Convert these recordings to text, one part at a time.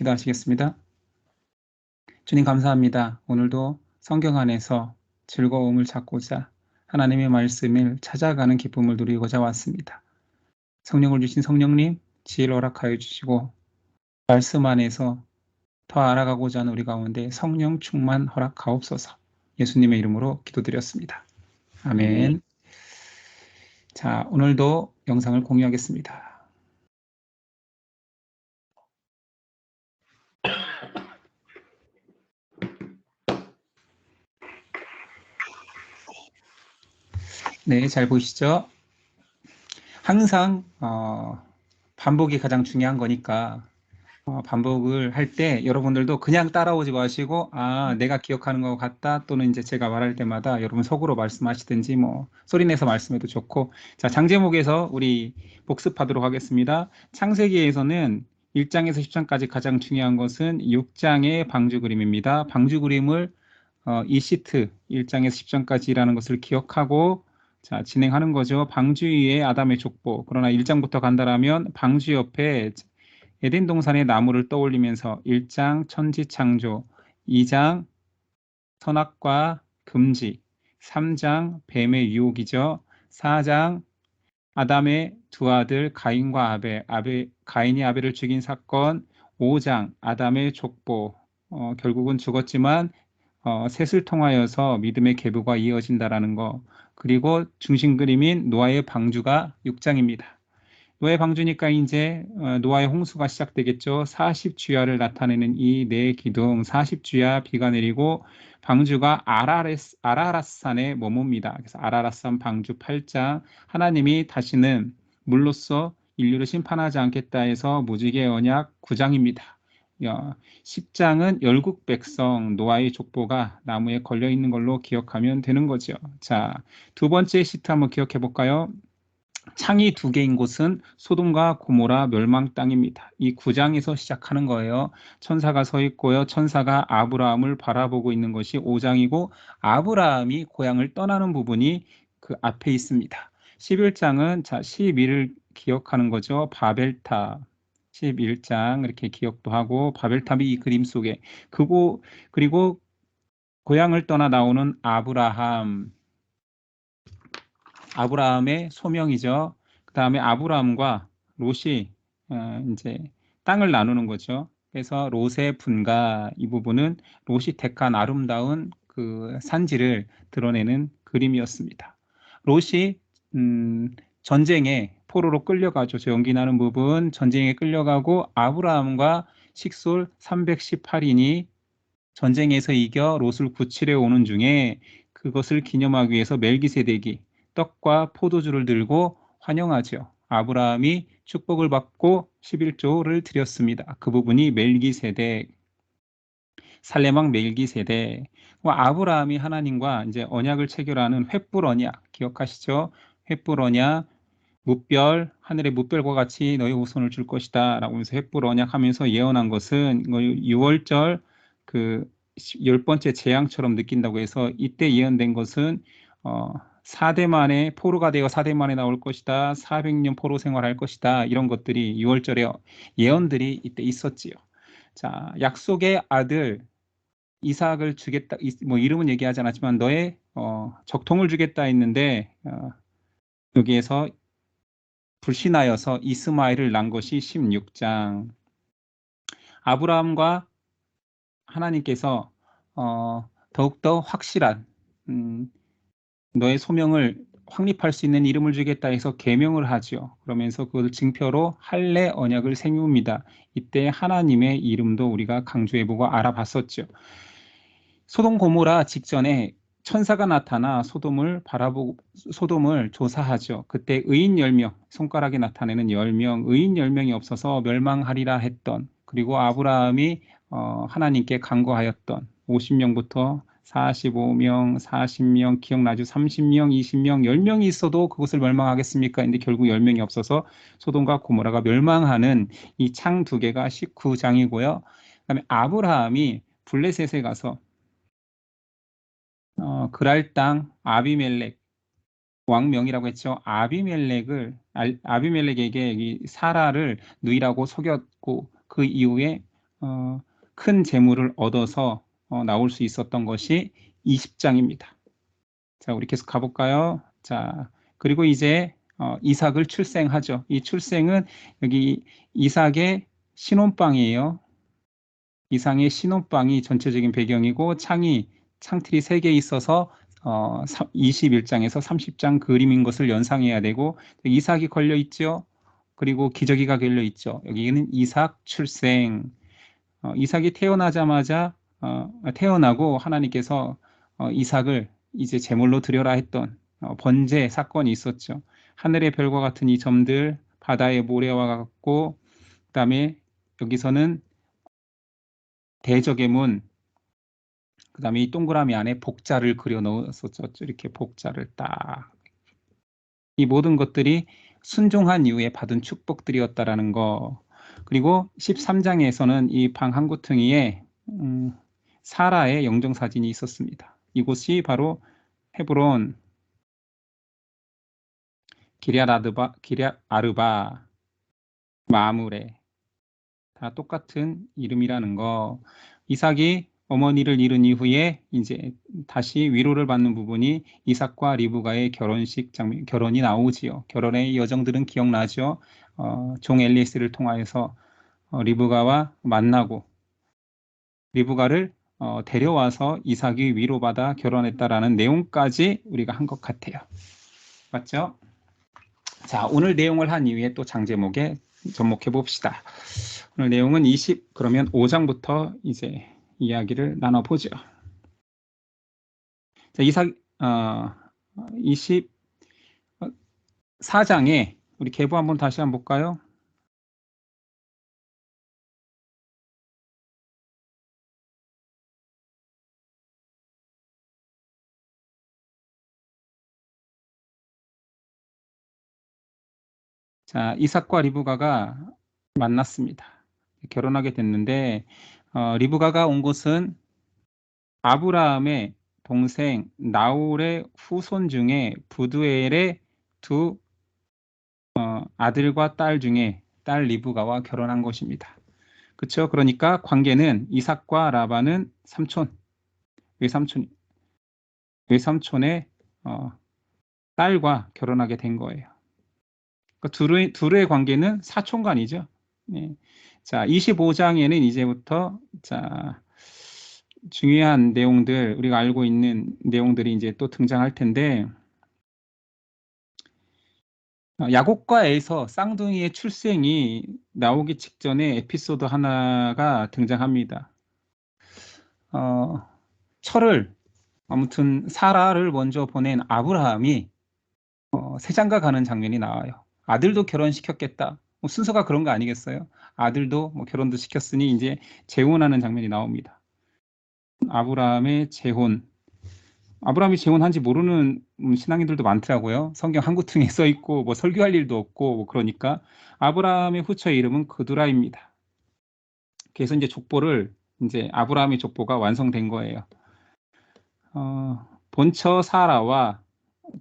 기도하시겠습니다. 주님 감사합니다. 오늘도 성경 안에서 즐거움을 찾고자 하나님의 말씀을 찾아가는 기쁨을 누리고자 왔습니다. 성령을 주신 성령님, 지혜를 허락하여 주시고 말씀 안에서 더 알아가고자 하는 우리 가운데 성령 충만 허락하옵소서. 예수님의 이름으로 기도드렸습니다. 아멘. 자, 오늘도 영상을 공유하겠습니다. 네, 잘 보이시죠? 항상 반복이 가장 중요한 거니까 반복을 할 때 여러분들도 그냥 따라오지 마시고 내가 기억하는 것 같다 또는 이제 제가 말할 때마다 여러분 속으로 말씀하시든지 뭐 소리내서 말씀해도 좋고. 자, 장제목에서 우리 복습하도록 하겠습니다. 창세기에서는 1장에서 10장까지 가장 중요한 것은 6장의 방주 그림입니다. 방주 그림을 이 시트 1장에서 10장까지라는 것을 기억하고 자, 진행하는 거죠. 방주 위에 아담의 족보. 그러나 1장부터 간다라면 방주 옆에 에덴 동산의 나무를 떠올리면서 1장 천지창조, 2장 선악과 금지, 3장 뱀의 유혹이죠. 4장 아담의 두 아들 가인과 가인이 아벨을 죽인 사건, 5장 아담의 족보, 결국은 죽었지만 셋을 통하여서 믿음의 계보가 이어진다라는 거. 그리고 중심 그림인 노아의 방주가 6장입니다. 노아의 방주니까 이제 노아의 홍수가 시작되겠죠. 40주야를 나타내는 이 네 기둥, 40주야 비가 내리고 방주가 아라랏산에 머뭅니다. 그래서 아라랏산 방주 8장, 하나님이 다시는 물로써 인류를 심판하지 않겠다 해서 무지개 언약 9장입니다. 10장은 열국 백성 노아의 족보가 나무에 걸려 있는 걸로 기억하면 되는 거죠. 자, 두 번째 시트 한번 기억해 볼까요? 창이 두 개인 곳은 소돔과 고모라 멸망 땅입니다. 이 9장에서 시작하는 거예요. 천사가 서 있고요. 천사가 아브라함을 바라보고 있는 것이 5장이고 아브라함이 고향을 떠나는 부분이 그 앞에 있습니다. 11장은 자 11을 기억하는 거죠. 바벨탑. 11장 이렇게 기억도 하고 바벨탑이 이 그림 속에 그리고 고향을 떠나 나오는 아브라함의 소명이죠. 그 다음에 아브라함과 롯이 이제 땅을 나누는 거죠. 그래서 롯의 분가 이 부분은 롯이 택한 아름다운 그 산지를 드러내는 그림이었습니다. 롯이 전쟁에 포로로 끌려가죠. 저 연기 나는 부분 전쟁에 끌려가고 아브라함과 식솔 318인이 전쟁에서 이겨 롯을 구출해 오는 중에 그것을 기념하기 위해서 멜기세덱이 떡과 포도주를 들고 환영하죠. 아브라함이 축복을 받고 11조를 드렸습니다. 그 부분이 멜기세덱, 살레망 멜기세덱. 아브라함이 하나님과 이제 언약을 체결하는 횃불 언약 기억하시죠? 횃불 언약, 무별, 하늘의 무별과 같이 너희 후손을 줄 것이다 라고 하면서 횃불 언약하면서 예언한 것은 6월절 그 10번째 재앙처럼 느낀다고 해서 이때 예언된 것은 4대 만에 포로가 되어 4대 만에 나올 것이다. 400년 포로 생활할 것이다. 이런 것들이 6월절에 예언들이 이때 있었지요. 자, 약속의 아들 이삭을 주겠다. 뭐 이름은 얘기하지 않았지만 너의 적통을 주겠다 했는데 여기에서 불신하여서 이스마엘을 낳은 것이 16장. 아브라함과 하나님께서 더욱더 확실한 너의 소명을 확립할 수 있는 이름을 주겠다 해서 계명을 하죠. 그러면서 그것을 증표로 할례 언약을 세웁니다. 이때 하나님의 이름도 우리가 강조해보고 알아봤었죠. 소돔 고모라 직전에 천사가 나타나 소돔을 조사하죠. 그때 의인 10명, 손가락에 나타내는 10명, 의인 10명이 없어서 멸망하리라 했던, 그리고 아브라함이 하나님께 간구하였던 50명부터 45명, 40명, 기억나죠? 30명, 20명, 10명이 있어도 그것을 멸망하겠습니까? 근데 결국 10명이 없어서 소돔과 고모라가 멸망하는 이 창 두 개가 19장이고요. 그다음에 아브라함이 블레셋에 가서 그랄 땅 아비멜렉 왕명이라고 했죠. 아비멜렉에게 이 사라를 누이라고 속였고 그 이후에 큰 재물을 얻어서 나올 수 있었던 것이 20장입니다. 자, 우리 계속 가볼까요? 자, 그리고 이제 이삭을 출생하죠. 이 출생은 여기 이삭의 신혼방이에요. 이삭의 신혼방이 전체적인 배경이고 창틀이 3개 있어서 21장에서 30장 그림인 것을 연상해야 되고 이삭이 걸려 있죠. 그리고 기저귀가 걸려 있죠. 여기는 이삭 출생. 이삭이 태어나자마자 태어나고 하나님께서 이삭을 이제 제물로 드려라 했던 번제 사건이 있었죠. 하늘의 별과 같은 이 점들, 바다의 모래와 같고, 그다음에 여기서는 대적의 문, 그다음에 이 동그라미 안에 복자를 그려 넣었었죠. 이렇게 복자를 딱. 이 모든 것들이 순종한 이후에 받은 축복들이었다라는 거. 그리고 13장에서는 이 방 한 구퉁이에 사라의 영정사진이 있었습니다. 이곳이 바로 헤브론, 기럇아르바, 마므레 다 똑같은 이름이라는 거. 이삭이 어머니를 잃은 이후에 이제 다시 위로를 받는 부분이 이삭과 리브가의 결혼식 장면, 결혼이 나오지요. 결혼의 여정들은 기억나죠. 종 엘리에스를 통하여서 리브가와 만나고 리브가를 데려와서 이삭이 위로받아 결혼했다라는 내용까지 우리가 한 것 같아요. 맞죠? 자, 오늘 내용을 한 이후에 또 장제목에 접목해 봅시다. 오늘 내용은 그러면 5장부터 이제 이야기를 나눠보죠. 자, 24장에 우리 계부 한번 다시 한번 볼까요? 자, 이삭과 리브가가 만났습니다. 결혼하게 됐는데 리브가가 온 곳은 아브라함의 동생 나홀의 후손 중에 부두엘의 두 아들과 딸 중에 딸 리브가와 결혼한 것입니다. 그렇죠? 그러니까 관계는 이삭과 라반은 외삼촌의 딸과 결혼하게 된 거예요. 그러니까 둘의 관계는 사촌간이죠. 네. 자, 25장에는 이제부터 자 중요한 내용들, 우리가 알고 있는 내용들이 이제 또 등장할 텐데, 야곱과 에서 쌍둥이의 출생이 나오기 직전에 에피소드 하나가 등장합니다. 철을 아무튼 사라를 먼저 보낸 아브라함이 세장가 가는 장면이 나와요. 아들도 결혼시켰겠다. 뭐 순서가 그런 거 아니겠어요? 아들도 뭐 결혼도 시켰으니 이제 재혼하는 장면이 나옵니다. 아브라함의 재혼. 아브라함이 재혼한지 모르는 신앙인들도 많더라고요. 성경 한 구퉁이에 써 있고 뭐 설교할 일도 없고 뭐 그러니까 아브라함의 후처의 이름은 그두라입니다. 그래서 이제 족보를 이제 아브라함의 족보가 완성된 거예요. 본처 사라와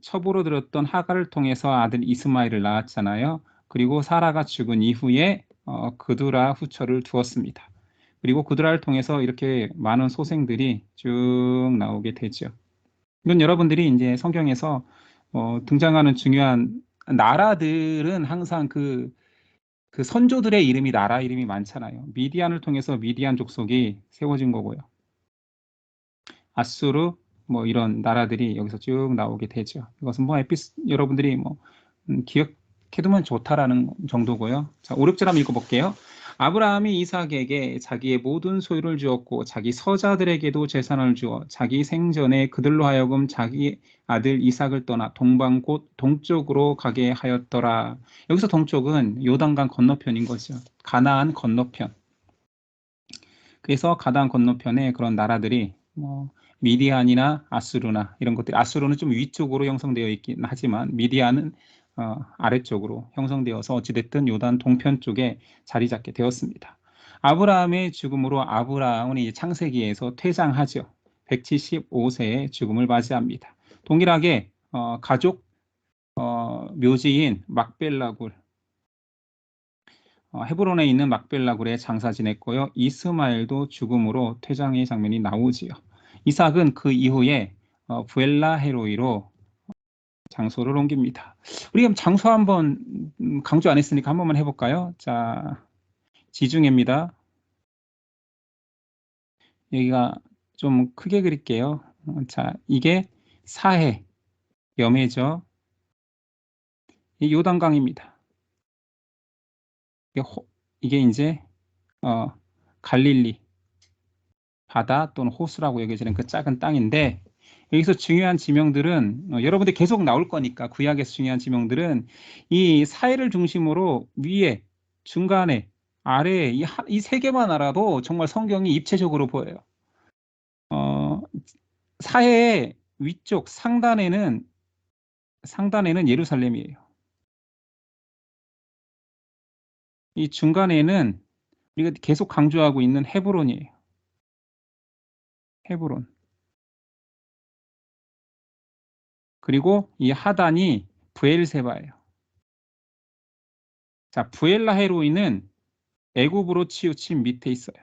첩으로 들었던 하갈을 통해서 아들 이스마엘을 낳았잖아요. 그리고 사라가 죽은 이후에 그두라 후처를 두었습니다. 그리고 그두라를 통해서 이렇게 많은 소생들이 쭉 나오게 되죠. 이건 여러분들이 이제 성경에서 등장하는 중요한 나라들은 항상 그 선조들의 이름이 나라 이름이 많잖아요. 미디안을 통해서 미디안 족속이 세워진 거고요. 아수르 뭐 이런 나라들이 여기서 쭉 나오게 되죠. 이것은 뭐 여러분들이 뭐 기억해두면 좋다라는 정도고요. 자, 5, 6절 한번 읽어볼게요. 아브라함이 이삭에게 자기의 모든 소유를 주었고 자기 서자들에게도 재산을 주어 자기 생전에 그들로 하여금 자기 아들 이삭을 떠나 동방 곧 동쪽으로 가게 하였더라. 여기서 동쪽은 요단강 건너편인 거죠. 가나안 건너편. 그래서 가나안 건너편에 그런 나라들이 뭐 미디안이나 아수르나 이런 것들이, 아수르는 좀 위쪽으로 형성되어 있긴 하지만 미디안은 아래쪽으로 형성되어서 어찌됐든 요단 동편 쪽에 자리 잡게 되었습니다. 아브라함의 죽음으로 아브라함은 이제 창세기에서 퇴장하죠. 175세의 죽음을 맞이합니다. 동일하게 가족 묘지인 막벨라굴, 헤브론에 있는 막벨라 굴에 장사 지냈고요. 이스마엘도 죽음으로 퇴장의 장면이 나오지요. 이삭은 그 이후에 부엘라 헤로이로 장소를 옮깁니다. 우리 그럼 장소 한번 강조 안 했으니까 한 번만 해볼까요? 자, 지중해입니다. 여기가 좀 크게 그릴게요. 자, 이게 사해, 염해죠. 이 요단강입니다. 이게 이제 갈릴리 바다 또는 호수라고 여겨지는 그 작은 땅인데, 여기서 중요한 지명들은 여러분들 계속 나올 거니까 구약에서 중요한 지명들은 이 사해를 중심으로 위에, 중간에, 아래에 이 세 개만 알아도 정말 성경이 입체적으로 보여요. 사해의 위쪽 상단에는 예루살렘이에요. 이 중간에는 우리가 계속 강조하고 있는 헤브론이에요. 헤브론. 그리고 이 하단이 브엘세바예요. 자, 부엘라헤로이는 애굽으로 치우친 밑에 있어요.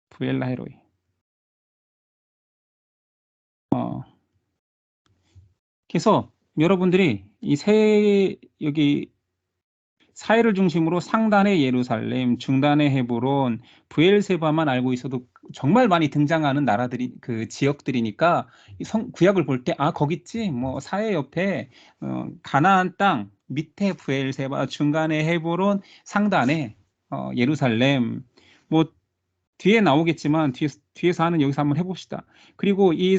부엘라헤로이. 그래서 여러분들이 여기 사해를 중심으로 상단의 예루살렘, 중단의 헤브론, 브엘세바만 알고 있어도 정말 많이 등장하는 나라들이, 그 지역들이니까 구약을 볼 때 거기 있지, 뭐 사해 옆에 가나안 땅, 밑에 브엘세바, 중간에 헤브론, 상단에 예루살렘, 뭐 뒤에 나오겠지만 뒤에서 하는 여기서 한번 해봅시다. 그리고 이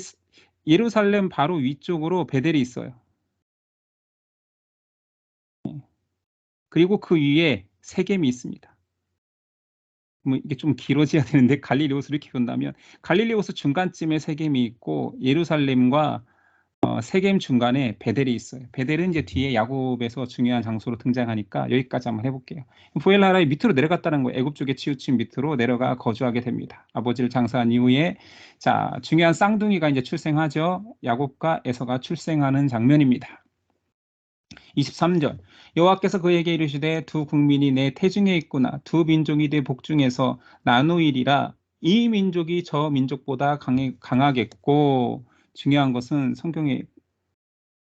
예루살렘 바로 위쪽으로 베델이 있어요. 그리고 그 위에 세겜이 있습니다. 뭐 이게 좀 길어져야 되는데 갈릴리호수를 이렇게 본다면 갈릴리호수 중간쯤에 세겜이 있고 예루살렘과 세겜 중간에 베델이 있어요. 베델은 이제 뒤에 야곱에서 중요한 장소로 등장하니까 여기까지 한번 해볼게요. 부엘라의 밑으로 내려갔다는 거예요. 애굽 쪽에 치우친 밑으로 내려가 거주하게 됩니다. 아버지를 장사한 이후에 자, 중요한 쌍둥이가 이제 출생하죠. 야곱과 에서가 출생하는 장면입니다. 23절 여호와께서 그에게 이르시되 두 국민이 내 태중에 있구나. 두 민족이 내 복중에서 나누이리라. 이 민족이 저 민족보다 강하겠고, 중요한 것은 성경에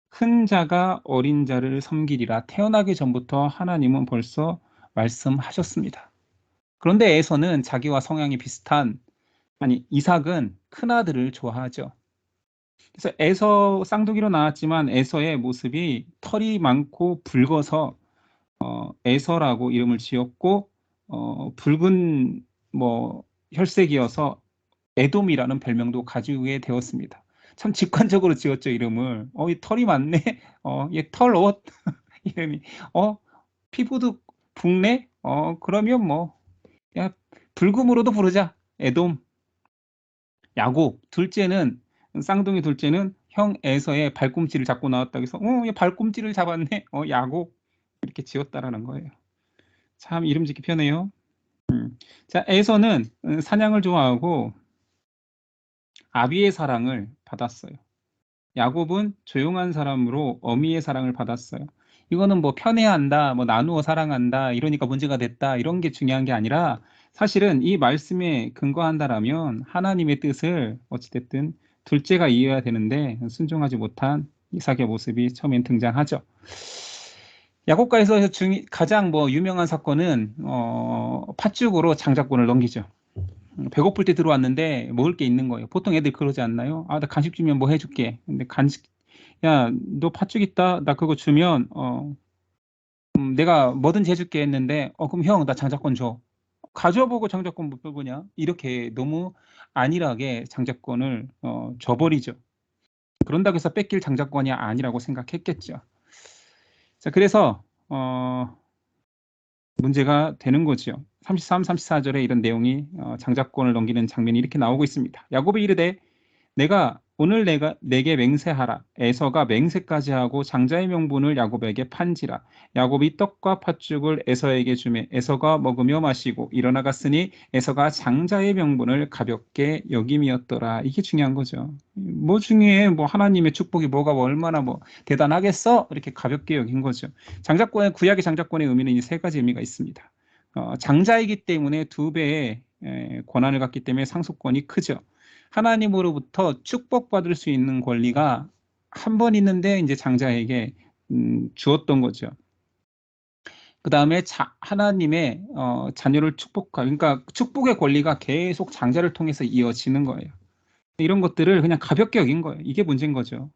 큰 자가 어린 자를 섬기리라. 태어나기 전부터 하나님은 벌써 말씀하셨습니다. 그런데 에서는 자기와 성향이 비슷한, 이삭은 큰아들을 좋아하죠. 그래서 에서 쌍둥이로 나왔지만 에서의 모습이 털이 많고 붉어서 에서라고 이름을 지었고 붉은 뭐 혈색이어서 에돔이라는 별명도 가지게 되었습니다. 참 직관적으로 지었죠, 이름을. 이 털이 많네. 얘 털옷 이름이. 피부도 붉네. 그러면 뭐 야, 붉음으로도 부르자. 에돔. 야곱. 둘째는 쌍둥이 둘째는 형 에서의 발꿈치를 잡고 나왔다고 해서 얘 발꿈치를 잡았네. 야곱. 이렇게 지었다라는 거예요. 참 이름 짓기 편해요. 자, 에서는 사냥을 좋아하고 아비의 사랑을 받았어요. 야곱은 조용한 사람으로 어미의 사랑을 받았어요. 이거는 뭐 편애한다, 뭐 나누어 사랑한다, 이러니까 문제가 됐다, 이런 게 중요한 게 아니라 사실은 이 말씀에 근거한다라면 하나님의 뜻을 어찌됐든 둘째가 이해해야 되는데 순종하지 못한 이삭의 모습이 처음엔 등장하죠. 야곱가에서 가장 뭐 유명한 사건은 팥죽으로 장자권을 넘기죠. 배고플 때 들어왔는데 먹을 게 있는 거예요. 보통 애들 그러지 않나요? 나 간식 주면 뭐 해줄게. 근데 야, 너 팥죽 있다? 나 그거 주면 내가 뭐든지 해줄게 했는데 그럼 형, 나 장자권 줘. 가져보고 장자권 못 보냐? 이렇게 너무 안일하게 장자권을 줘버리죠. 그런다고 해서 뺏길 장자권이 아니라고 생각했겠죠. 자, 그래서 문제가 되는 거죠. 33, 34절에 이런 내용이 장자권을 넘기는 장면이 이렇게 나오고 있습니다. 야곱이 이르되 내가 오늘 내게 맹세하라. 에서가 맹세까지 하고 장자의 명분을 야곱에게 판지라. 야곱이 떡과 팥죽을 에서에게 주매 에서가 먹으며 마시고 일어나갔으니 에서가 장자의 명분을 가볍게 여김이었더라. 이게 중요한 거죠. 뭐 중요해? 뭐 하나님의 축복이 뭐가 얼마나 뭐 대단하겠어? 이렇게 가볍게 여긴 거죠. 장자권의 구약의 장자권의 의미는 이 세 가지 의미가 있습니다. 장자이기 때문에 두 배의 권한을 갖기 때문에 상속권이 크죠. 하나님으로부터 축복받을 수 있는 권리가 한 번 있는데 이제 장자에게 주었던 거죠. 그 다음에 하나님의 자녀를 그러니까 축복의 권리가 계속 장자를 통해서 이어지는 거예요. 이런 것들을 그냥 가볍게 여긴 거예요. 이게 문제인 거죠.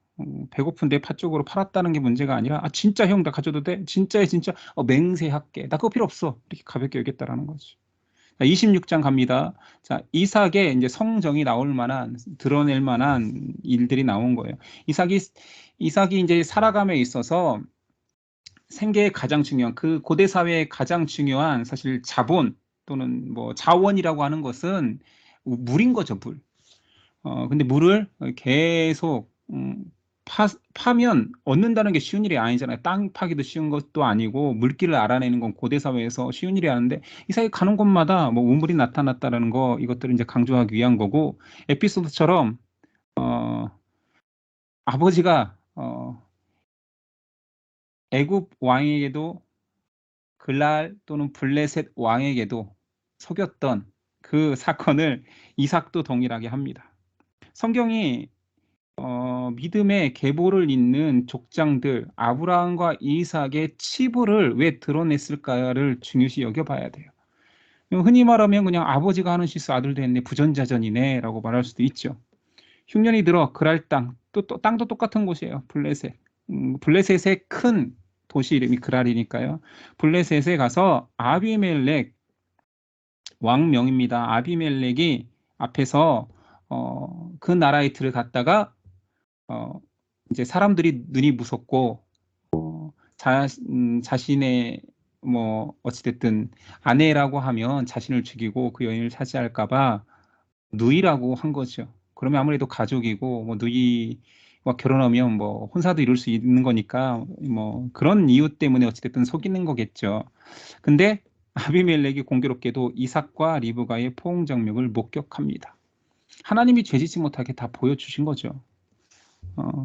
배고픈데 팥죽으로 팔았다는 게 문제가 아니라 진짜 형 나 가져도 돼? 진짜에 진짜 맹세할게. 나 그거 필요 없어. 이렇게 가볍게 여겼다라는 거죠. 26장 갑니다. 자, 이삭의 이제 성정이 나올 만한, 드러낼 만한 일들이 나온 거예요. 이삭이 이제 살아감에 있어서 생계의 가장 중요한, 그 고대 사회의 가장 중요한 사실 자본 또는 뭐 자원이라고 하는 것은 물인 거죠, 물. 근데 물을 계속 파면 얻는다는 게 쉬운 일이 아니잖아요. 땅 파기도 쉬운 것도 아니고 물길을 알아내는 건 고대 사회에서 쉬운 일이 아닌데 이삭이 가는 곳마다 뭐 우물이 나타났다라는 거 이것들을 이제 강조하기 위한 거고 에피소드처럼 아버지가 애굽 왕에게도 글랄 또는 블레셋 왕에게도 속였던 그 사건을 이삭도 동일하게 합니다. 성경이 믿음의 계보를 잇는 족장들 아브라함과 이삭의 치부를 왜 드러냈을까를 중요시 여겨봐야 돼요. 흔히 말하면 그냥 아버지가 하는 실수 아들도 했네 부전자전이네 라고 말할 수도 있죠. 흉년이 들어 그랄 또 땅도 똑같은 곳이에요. 블레셋. 블레셋의 큰 도시 이름이 그랄이니까요. 블레셋에 가서 아비멜렉 왕명입니다. 아비멜렉이 앞에서 그 나라에 들어갔다가 이제 사람들이 눈이 무섭고 자신의 뭐 어찌됐든 아내라고 하면 자신을 죽이고 그 여인을 차지할까봐 누이라고 한 거죠. 그러면 아무래도 가족이고 뭐 누이와 결혼하면 뭐 혼사도 이룰 수 있는 거니까 뭐 그런 이유 때문에 어찌됐든 속이는 거겠죠. 근데 아비멜렉이 공교롭게도 이삭과 리브가의 포옹장면을 목격합니다. 하나님이 죄짓지 못하게 다 보여주신 거죠.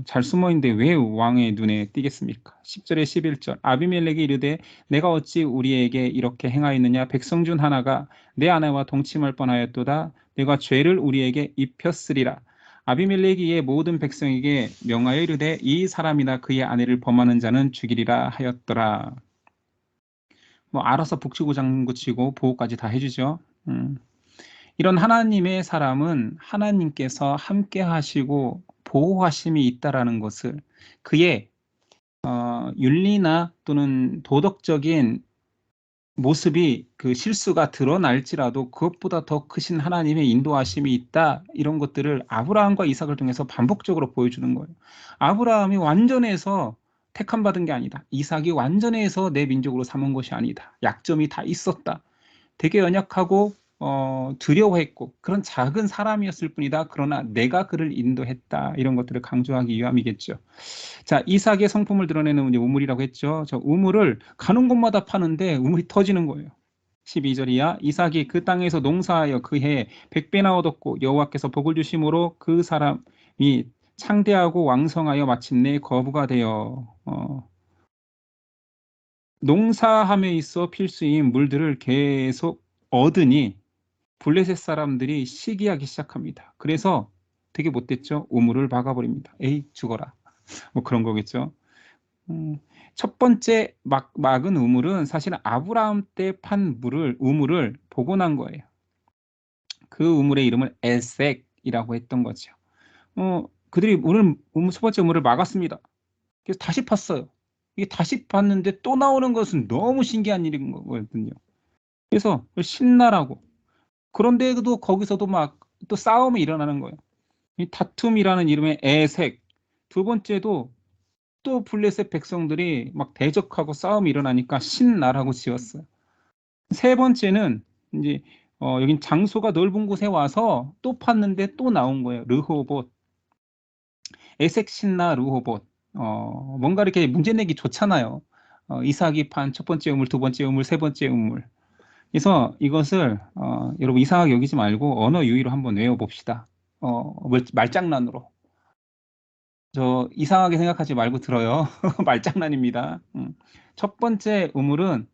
잘 숨어있는데 왜 왕의 눈에 띄겠습니까? 10절에 11절 아비멜렉이 이르되 내가 어찌 우리에게 이렇게 행하였느냐 백성 중 하나가 내 아내와 동침할 뻔하였도다 내가 죄를 우리에게 입혔으리라 아비멜렉이 이에 모든 백성에게 명하여 이르되 이 사람이나 그의 아내를 범하는 자는 죽이리라 하였더라. 뭐 알아서 북치고 장구치고 보호까지 다 해주죠. 이런 하나님의 사람은 하나님께서 함께 하시고 보호하심이 있다라는 것을 그의 윤리나 또는 도덕적인 모습이 그 실수가 드러날지라도 그것보다 더 크신 하나님의 인도하심이 있다 이런 것들을 아브라함과 이삭을 통해서 반복적으로 보여주는 거예요. 아브라함이 완전해서 택함 받은 게 아니다. 이삭이 완전해서 내 민족으로 삼은 것이 아니다. 약점이 다 있었다. 되게 연약하고 두려워했고 그런 작은 사람이었을 뿐이다. 그러나 내가 그를 인도했다. 이런 것들을 강조하기 위함이겠죠. 자, 이삭의 성품을 드러내는 이제 우물이라고 했죠. 저 우물을 가는 곳마다 파는데 우물이 터지는 거예요. 12절이야. 이삭이 그 땅에서 농사하여 그 해에 100배나 얻었고 여호와께서 복을 주심으로 그 사람이 창대하고 왕성하여 마침내 거부가 되어 농사함에 있어 필수인 물들을 계속 얻으니 블레셋 사람들이 시기하기 시작합니다. 그래서 되게 못됐죠. 우물을 박아버립니다. 에이 죽어라. 뭐 그런 거겠죠. 첫 번째 막은 우물은 사실은 아브라함 때 판 우물을 복원한 거예요. 그 우물의 이름은 에색이라고 했던 거죠. 그들이 첫 번째 우물을 막았습니다. 그래서 다시 팠어요. 이게 다시 팠는데 또 나오는 것은 너무 신기한 일인 거거든요. 그래서 신나라고. 그런데도 거기서도 막 또 싸움이 일어나는 거예요. 이 다툼이라는 이름의 에색. 두 번째도 또 블레셋 백성들이 막 대적하고 싸움이 일어나니까 신나라고 지었어요. 세 번째는 이제 여긴 장소가 넓은 곳에 와서 또 팠는데 또 나온 거예요. 르호봇. 에색, 신나, 르호봇. 뭔가 이렇게 문제 내기 좋잖아요. 이사기판 첫 번째 우물, 두 번째 우물, 세 번째 우물. 그래서 이것을 여러분 이상하게 여기지 말고 언어 유희로 한번 외워봅시다. 말장난으로. 저 이상하게 생각하지 말고 들어요. 말장난입니다. 첫 번째 우물은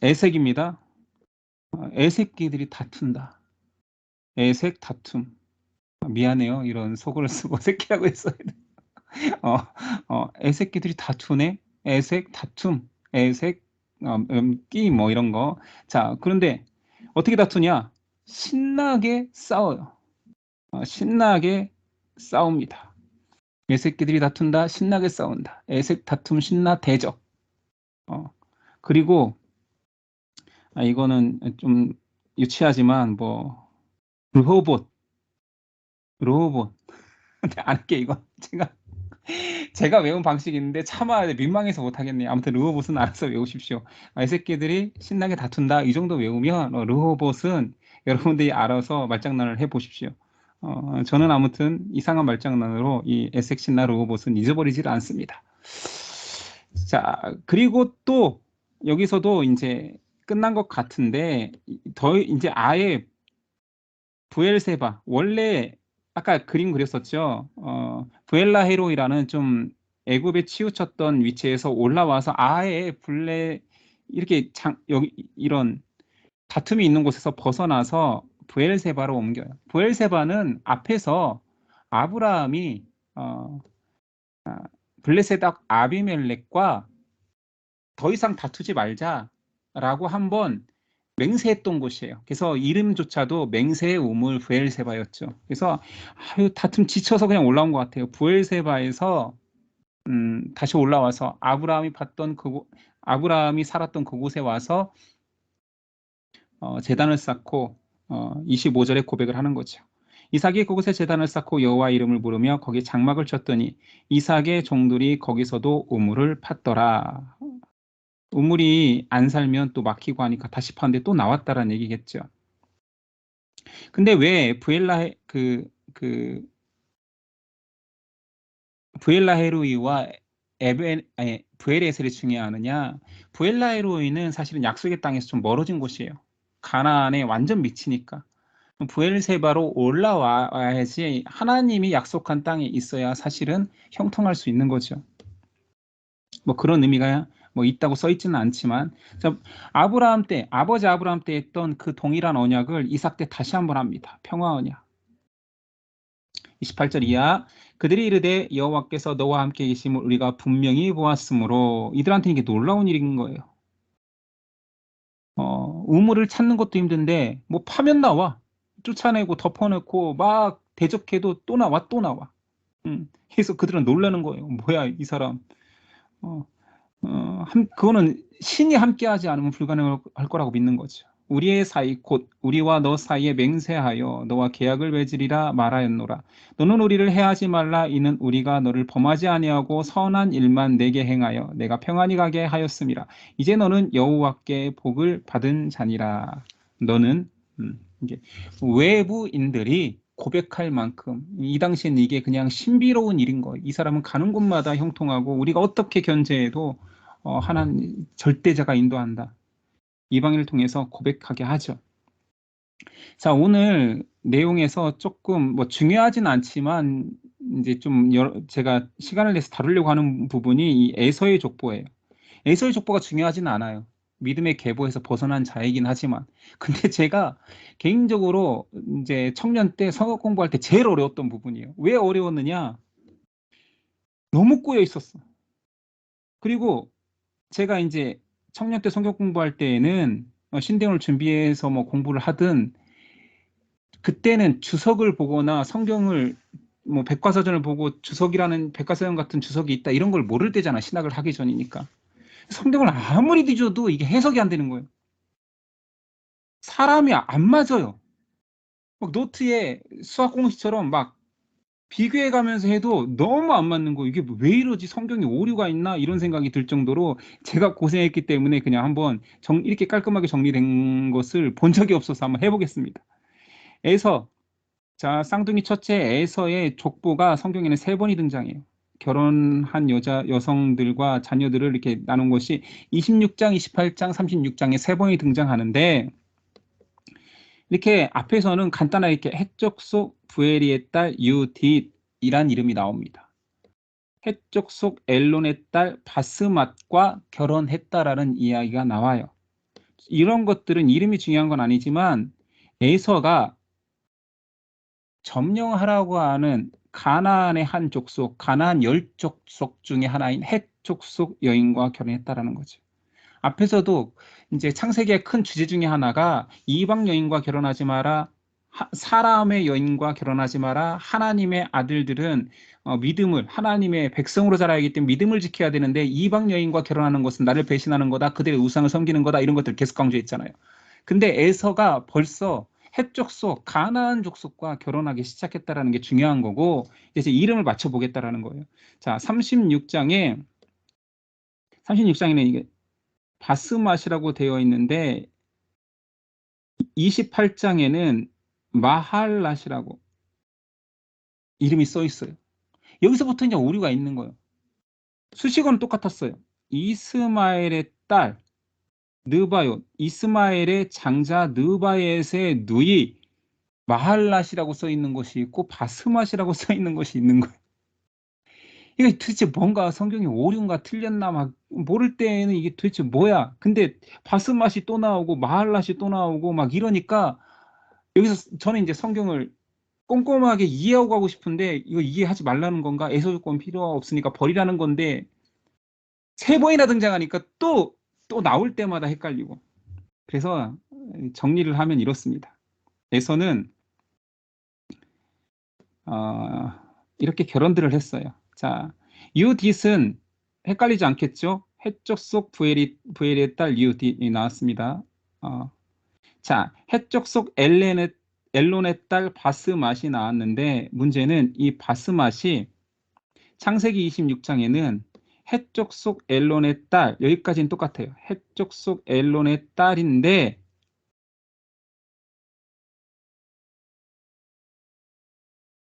애색입니다. 애새끼들이 다툰다. 애색 다툼. 미안해요. 이런 속어를 쓰고 새끼라고 했어요. 애새끼들이 다투네. 애색 다툼. 애색 끼 뭐 이런 거. 자, 그런데 어떻게 다투냐? 신나게 싸워요. 신나게 싸웁니다. 애새끼들이 다툰다. 신나게 싸운다. 애색 다툼 신나 대적. 그리고 이거는 좀 유치하지만 뭐 르호봇 안 할게 이거 제가 외운 방식이 있는데 차마 민망해서 못하겠네요. 아무튼 르호봇은 알아서 외우십시오. 이 새끼들이 신나게 다툰다 이 정도 외우면 르호봇은 여러분들이 알아서 말장난을 해보십시오. 저는 아무튼 이상한 말장난으로 이 에색 신나 르호봇은 잊어버리질 않습니다. 자, 그리고 또 여기서도 이제 끝난 것 같은데 더 이제 아예 부엘세바 원래 아까 그림 그렸었죠. 부엘라 헤로이라는 좀 애굽에 치우쳤던 위치에서 올라와서 아예 이렇게 여기 이런 다툼이 있는 곳에서 벗어나서 부엘세바로 옮겨요. 부엘세바는 앞에서 아브라함이 블레셋 아비멜렉과 더 이상 다투지 말자라고 한번 맹세했던 곳이에요. 그래서 이름조차도 맹세의 우물 부엘세바였죠. 그래서 다툼 지쳐서 그냥 올라온 것 같아요. 부엘세바에서 다시 올라와서 아브라함이 살았던 그곳에 와서 제단을 쌓고 25절에 고백을 하는 거죠. 이삭이 그곳에 제단을 쌓고 여호와 이름을 부르며 거기 장막을 쳤더니 이삭의 종들이 거기서도 우물을 팠더라. 우물이 안 살면 또 막히고 하니까 다시 파는데 또 나왔다라는 얘기겠죠. 근데 왜 부엘라헤로이와 부엘에셀이 중요하느냐? 부엘라헤로이는 사실은 약속의 땅에서 좀 멀어진 곳이에요. 가나안에 완전 미치니까. 부엘세바로 올라와야지 하나님이 약속한 땅에 있어야 사실은 형통할 수 있는 거죠. 뭐 그런 의미가 뭐 있다고 써 있지는 않지만 아버지 아브라함 때 했던 그 동일한 언약을 이삭 때 다시 한번 합니다. 평화 언약. 28절 이하 그들이 이르되 여호와께서 너와 함께 계심을 우리가 분명히 보았으므로 이들한테 이게 놀라운 일인 거예요. 우물을 찾는 것도 힘든데 뭐 파면 나와. 쫓아내고 덮어놓고 막 대적해도 또 나와. 그래서 그들은 놀라는 거예요. 뭐야 이 사람. 그거는 신이 함께하지 않으면 불가능할 거라고 믿는 거죠. 우리의 사이 곧 우리와 너 사이에 맹세하여 너와 계약을 맺으리라 말하였노라. 너는 우리를 해하지 말라. 이는 우리가 너를 범하지 아니하고 선한 일만 내게 행하여 내가 평안히 가게 하였음이라. 이제 너는 여호와께 복을 받은 자니라. 너는 이게 외부인들이 고백할 만큼 이 당시에는 이게 그냥 신비로운 일인 거예요. 이 사람은 가는 곳마다 형통하고 우리가 어떻게 견제해도 하나님 절대자가 인도한다. 이방인을 통해서 고백하게 하죠. 자, 오늘 내용에서 조금 뭐 중요하진 않지만 이제 좀 제가 시간을 내서 다루려고 하는 부분이 이 에서의 족보예요. 에서의 족보가 중요하진 않아요. 믿음의 계보에서 벗어난 자이긴 하지만 근데 제가 개인적으로 이제 청년 때 성경 공부할 때 제일 어려웠던 부분이에요. 왜 어려웠느냐? 너무 꼬여 있었어. 그리고 제가 이제 청년 때 성경 공부할 때에는 신대원을 준비해서 뭐 공부를 하든 그때는 주석을 보거나 성경을 뭐 백과사전을 보고 주석이라는 백과사전 같은 주석이 있다 이런 걸 모를 때잖아. 신학을 하기 전이니까. 성경을 아무리 뒤져도 이게 해석이 안 되는 거예요. 사람이 안 맞아요. 막 노트에 수학 공식처럼 막 비교해 가면서 해도 너무 안 맞는 거. 이게 왜 이러지? 성경에 오류가 있나? 이런 생각이 들 정도로 제가 고생했기 때문에 그냥 한번 이렇게 깔끔하게 정리된 것을 본 적이 없어서 한번 해보겠습니다. 에서 자, 쌍둥이 첫째 에서의 족보가 성경에는 3번이 등장해요. 결혼한 여성들과 자녀들을 이렇게 나눈 것이 26장, 28장, 36장에 3번이 등장하는데, 이렇게 앞에서는 간단하게 이렇게 헷족속 부에리의 딸 유딧이란 이름이 나옵니다. 헷족속 엘론의 딸 바스맛과 결혼했다라는 이야기가 나와요. 이런 것들은 이름이 중요한 건 아니지만 에서가 점령하라고 하는 가나안의 한 족속, 가나안 10족속 중에 하나인 헷 족속 여인과 결혼했다라는 거죠. 앞에서도 이제 창세기의 큰 주제 중에 하나가 이방 여인과 결혼하지 마라, 사람의 여인과 결혼하지 마라, 하나님의 아들들은 믿음을, 하나님의 백성으로 자라야 하기 때문에 믿음을 지켜야 되는데 이방 여인과 결혼하는 것은 나를 배신하는 거다, 그들의 우상을 섬기는 거다, 이런 것들 계속 강조했잖아요. 근데 에서가 벌써 헷 족속, 가나안 족속과 결혼하기 시작했다라는 게 중요한 거고, 이제 이름을 맞춰보겠다라는 거예요. 자, 36장에는 이게 바스맛이라고 되어 있는데 28장에는 마할랏이라고 이름이 써 있어요. 여기서부터 이제 오류가 있는 거예요. 수식어는 똑같았어요. 이스마엘의 딸 느바옅, 이스마엘의 장자 느바옅의 누이 마할랏이라고 써 있는 것이 있고 바스맛이라고 써 있는 것이 있는 거예요. 이게 도대체 뭔가 성경이 오류인가 틀렸나 막 모를 때에는 이게 도대체 뭐야? 근데 바스맛이 또 나오고 마할랏이 또 나오고 막 이러니까 여기서 저는 이제 성경을 꼼꼼하게 이해하고 가고 싶은데 이거 이해하지 말라는 건가? 애서 조건 필요 없으니까 버리라는 건데 3번이나 등장하니까 또 나올 때마다 헷갈리고, 그래서 정리를 하면 이렇습니다. 에서는 이렇게 결혼들을 했어요. 자, 유딧은 헷갈리지 않겠죠? 헷족속 부엘의 딸 유딧이 나왔습니다. 자, 헷족속 엘론의 딸 바스맛이 나왔는데 문제는 이 바스맛이 창세기 26장에는 헷족속 엘론의 딸, 여기까지는 똑같아요. 헷족속 엘론의 딸인데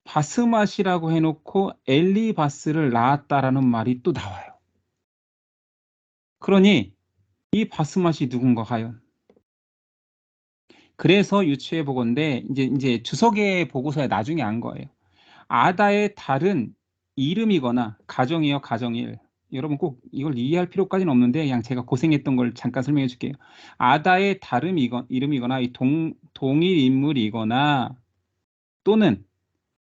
바스맛이라고 해놓고 엘리바스를 낳았다라는 말이 또 나와요. 그러니 이 바스맛이 누군가 과연? 그래서 유추해 보건데 이제 주석의 보고서에 나중에 안 거예요. 아다의 달은 이름이거나 가정이요, 가정일. 여러분 꼭 이걸 이해할 필요까지는 없는데 그냥 제가 고생했던 걸 잠깐 설명해 줄게요. 아다의 다른 이름이거나 동일 인물이거나 또는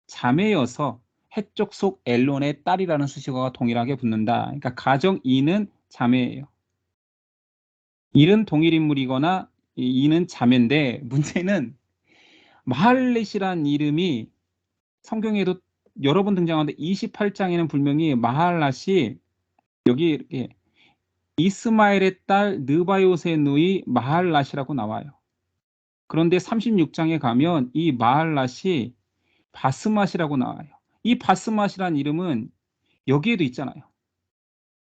자매여서 해쪽 속 엘론의 딸이라는 수식어가 동일하게 붙는다. 그러니까 가정 이는 자매예요. 일은 동일 인물이거나 이는 자매인데 문제는 마할렛이란 이름이 성경에도 여러 번 등장하는데 28장에는 분명히 마할랏이 여기 이렇게 이스마엘의 딸 느바요세 누이 마할랏이라고 나와요. 그런데 36장에 가면 이 마할랏이 바스맛이라고 나와요. 이 바스맛이란 이름은 여기에도 있잖아요.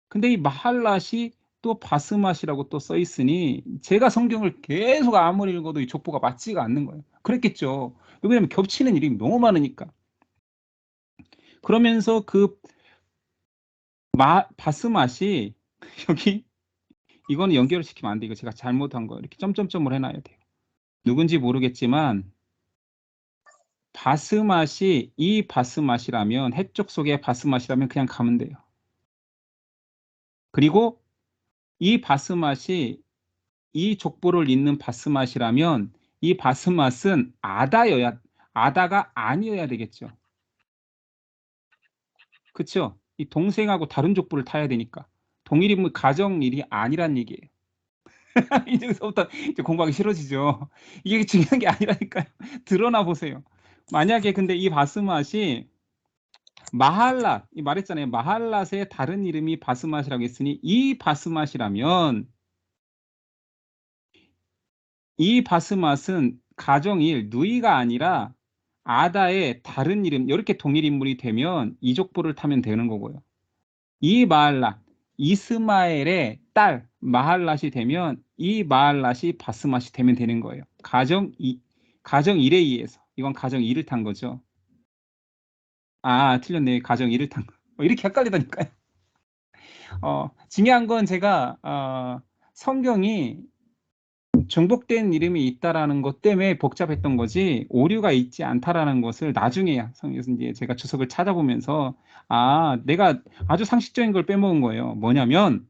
근데 이 마할랏이 또 바스맛이라고 또 써 있으니 제가 성경을 계속 아무리 읽어도 이 족보가 맞지가 않는 거예요. 그랬겠죠. 왜냐면 겹치는 이름이 너무 많으니까. 그러면서 그 바스맛이 여기 이거는 연결을 시키면 안 돼. 이거 제가 잘못한 거 이렇게 점점점을 해놔야 돼요. 누군지 모르겠지만 바스맛이 이 바스맛이라면 해쪽 속의 바스맛이라면 그냥 가면 돼요. 그리고 이 바스맛이 이 족보를 잇는 바스맛이라면 이 바스맛은 아다가 아니어야 되겠죠. 그렇죠? 이 동생하고 다른 족보를 타야 되니까 동일 인물 가정 일이 아니란 얘기예요. 이제부터 이제 공부하기 싫어지죠. 이게 중요한 게 아니라니까요. 드러나 보세요. 만약에 근데 이 바스맛이 마할랏, 말했잖아요. 마할랏의 다른 이름이 바스맛이라고 했으니 이 바스맛이라면 이 바스맛은 가정일 누이가 아니라 아다의 다른 이름, 이렇게 동일 인물이 되면 이족보를 타면 되는 거고요. 이 마할랏, 이스마엘의 딸 마할랏이 되면 이 마할랏이 바스맛이 되면 되는 거예요. 가정 1에 의해서. 이건 가정 2를 탄 거죠. 아, 틀렸네. 가정 2를 탄 거. 이렇게 헷갈리다니까요. 중요한 건 제가 성경이 중복된 이름이 있다라는 것 때문에 복잡했던 거지 오류가 있지 않다라는 것을 나중에 성경에서 이제 제가 주석을 찾아보면서 내가 아주 상식적인 걸 빼먹은 거예요. 뭐냐면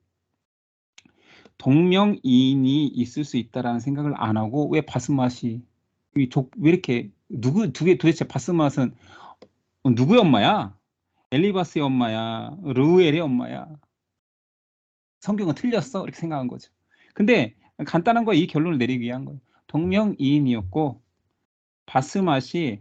동명이인이 있을 수 있다라는 생각을 안 하고 왜 바스맛이 왜 이렇게 도대체 바스맛은 누구의 엄마야? 엘리바스의 엄마야? 르우엘의 엄마야? 성경은 틀렸어? 이렇게 생각한 거죠. 근데 간단한 거 이 결론을 내리기 위한 거예요. 동명이인이었고 바스맛이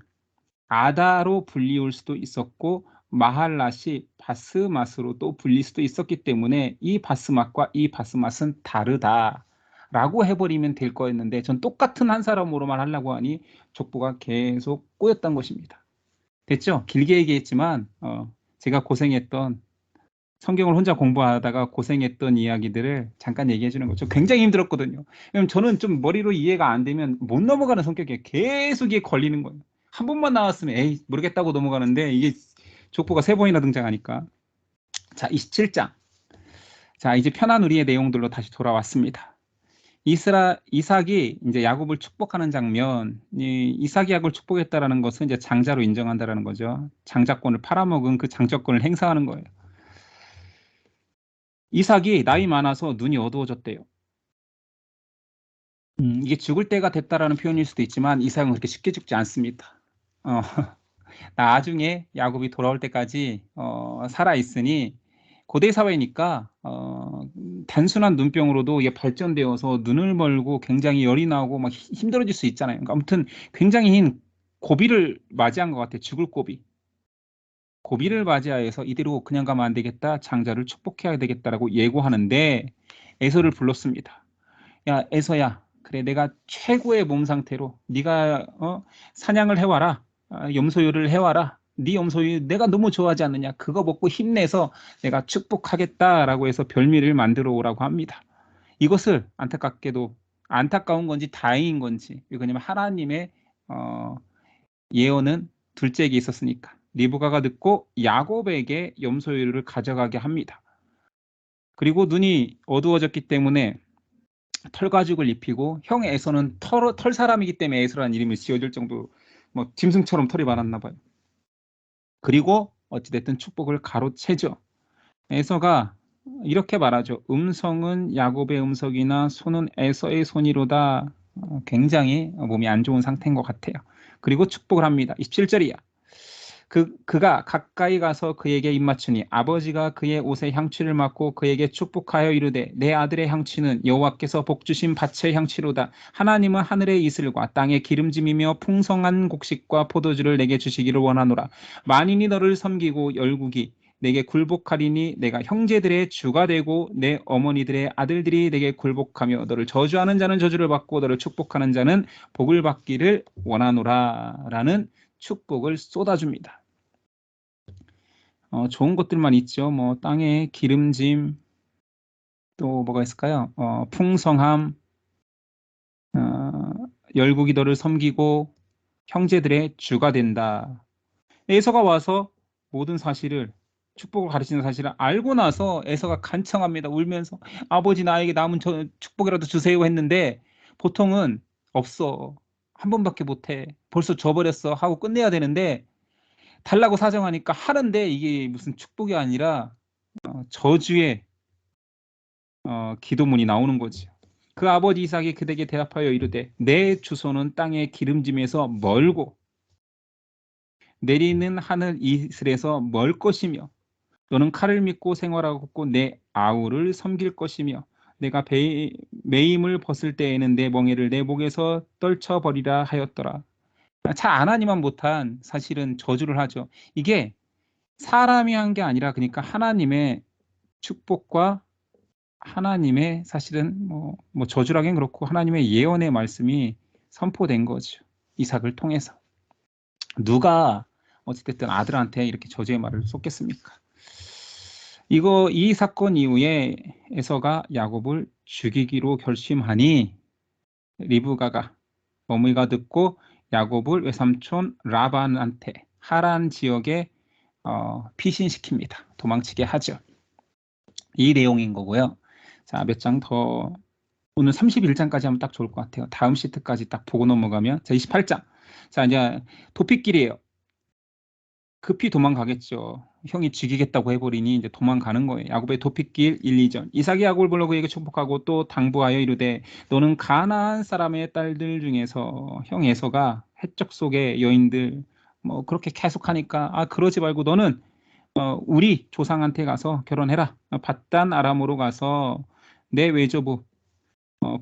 아다로 불리울 수도 있었고 마할랏이 바스맛으로 또 불릴 수도 있었기 때문에 이 바스맛과 이 바스맛은 다르다라고 해버리면 될 거였는데 전 똑같은 한 사람으로만 하려고 하니 족보가 계속 꼬였던 것입니다. 됐죠? 길게 얘기했지만 제가 고생했던 성경을 혼자 공부하다가 고생했던 이야기들을 잠깐 얘기해 주는 거죠. 굉장히 힘들었거든요. 왜냐면 저는 좀 머리로 이해가 안 되면 못 넘어가는 성격이에요. 계속 이게 걸리는 거예요. 한 번만 나왔으면 에이 모르겠다고 넘어가는데 이게 족보가 3번이나 등장하니까. 자, 27장. 자, 이제 편한 우리의 내용들로 다시 돌아왔습니다. 이삭이 이제 야곱을 축복하는 장면, 이삭이 야곱을 축복했다라는 것은 이제 장자로 인정한다라는 거죠. 장자권을 팔아먹은 그 장자권을 행사하는 거예요. 이삭이 나이 많아서 눈이 어두워졌대요. 이게 죽을 때가 됐다라는 표현일 수도 있지만 이삭은 그렇게 쉽게 죽지 않습니다. 어, 나중에 야곱이 돌아올 때까지 살아 있으니 고대 사회니까 단순한 눈병으로도 이게 발전되어서 눈을 멀고 굉장히 열이 나고 막 힘들어질 수 있잖아요. 그러니까 아무튼 굉장히 흰 고비를 맞이한 것 같아요. 죽을 고비. 고비를 맞이하여서 이대로 그냥 가면 안 되겠다. 장자를 축복해야 되겠다라고 예고하는데 에서를 불렀습니다. 야, 에서야. 그래, 내가 최고의 몸 상태로 네가 사냥을 해와라. 염소유를 해와라. 네 염소유 내가 너무 좋아하지 않느냐. 그거 먹고 힘내서 내가 축복하겠다라고 해서 별미를 만들어 오라고 합니다. 이것을 안타깝게도 안타까운 건지 다행인 건지 왜냐면 하나님의 예언은 둘째에게 있었으니까 리브가가 듣고 야곱에게 염소유를 가져가게 합니다. 그리고 눈이 어두워졌기 때문에 털가죽을 입히고 형 에서는 털 사람이기 때문에 에서라는 이름이 지어질 정도 뭐 짐승처럼 털이 많았나 봐요. 그리고 어찌됐든 축복을 가로채죠. 에서가 이렇게 말하죠. 음성은 야곱의 음성이나 손은 에서의 손이로다. 굉장히 몸이 안 좋은 상태인 것 같아요. 그리고 축복을 합니다. 27절이야. 그가 가까이 가서 그에게 입맞추니 아버지가 그의 옷에 향취를 맡고 그에게 축복하여 이르되 내 아들의 향취는 여호와께서 복주신 밭의 향취로다. 하나님은 하늘의 이슬과 땅의 기름짐이며 풍성한 곡식과 포도주를 내게 주시기를 원하노라. 만인이 너를 섬기고 열국이 내게 굴복하리니 내가 형제들의 주가 되고 내 어머니들의 아들들이 내게 굴복하며 너를 저주하는 자는 저주를 받고 너를 축복하는 자는 복을 받기를 원하노라 라는 축복을 쏟아줍니다. 좋은 것들만 있죠. 뭐 땅의 기름짐, 또 뭐가 있을까요? 풍성함, 열국이 너를 섬기고 형제들의 주가 된다. 에서가 와서 모든 사실을 축복을 가르치는 사실을 알고 나서 에서가 간청합니다. 울면서 아버지 나에게 남은 축복이라도 주세요 했는데 보통은 없어. 한 번밖에 못해. 벌써 줘버렸어 하고 끝내야 되는데 달라고 사정하니까 하는데 이게 무슨 축복이 아니라 저주의 기도문이 나오는 거지요. 그 아버지 이삭이 그에게 대답하여 이르되 내 주소는 땅의 기름짐에서 멀고 내리는 하늘 이슬에서 멀 것이며 너는 칼을 믿고 생활하고 내 아우를 섬길 것이며 내가 매임을 벗을 때에는 내 멍에를 내 목에서 떨쳐버리라 하였더라. 잘 안 하니만 못한 사실은 저주를 하죠. 이게 사람이 한 게 아니라 그러니까 하나님의 축복과 하나님의 사실은 뭐 저주라긴 그렇고 하나님의 예언의 말씀이 선포된 거죠. 이삭을 통해서. 누가 어쨌든 아들한테 이렇게 저주의 말을 쏟겠습니까? 이 사건 이후에 에서가 야곱을 죽이기로 결심하니 리브가가 어머니가 듣고 야곱을 외삼촌 라반한테 하란 지역에 피신시킵니다. 도망치게 하죠. 이 내용인 거고요. 자, 몇 장 더, 오늘 31장까지 하면 딱 좋을 것 같아요. 다음 시트까지 딱 보고 넘어가면, 자, 28장. 자, 이제 도피길이에요. 급히 도망가겠죠. 형이 죽이겠다고 해버리니 이제 도망가는 거예요. 야곱의 도피길 1, 2절. 이삭이 야곱을 불러 그에게 축복하고 또 당부하여 이르되 너는 가나안 사람의 딸들 중에서 형 에서가 해적 속의 여인들 뭐 그렇게 계속 하니까 그러지 말고 너는 우리 조상한테 가서 결혼해라. 밧단 아람으로 가서 내 외조부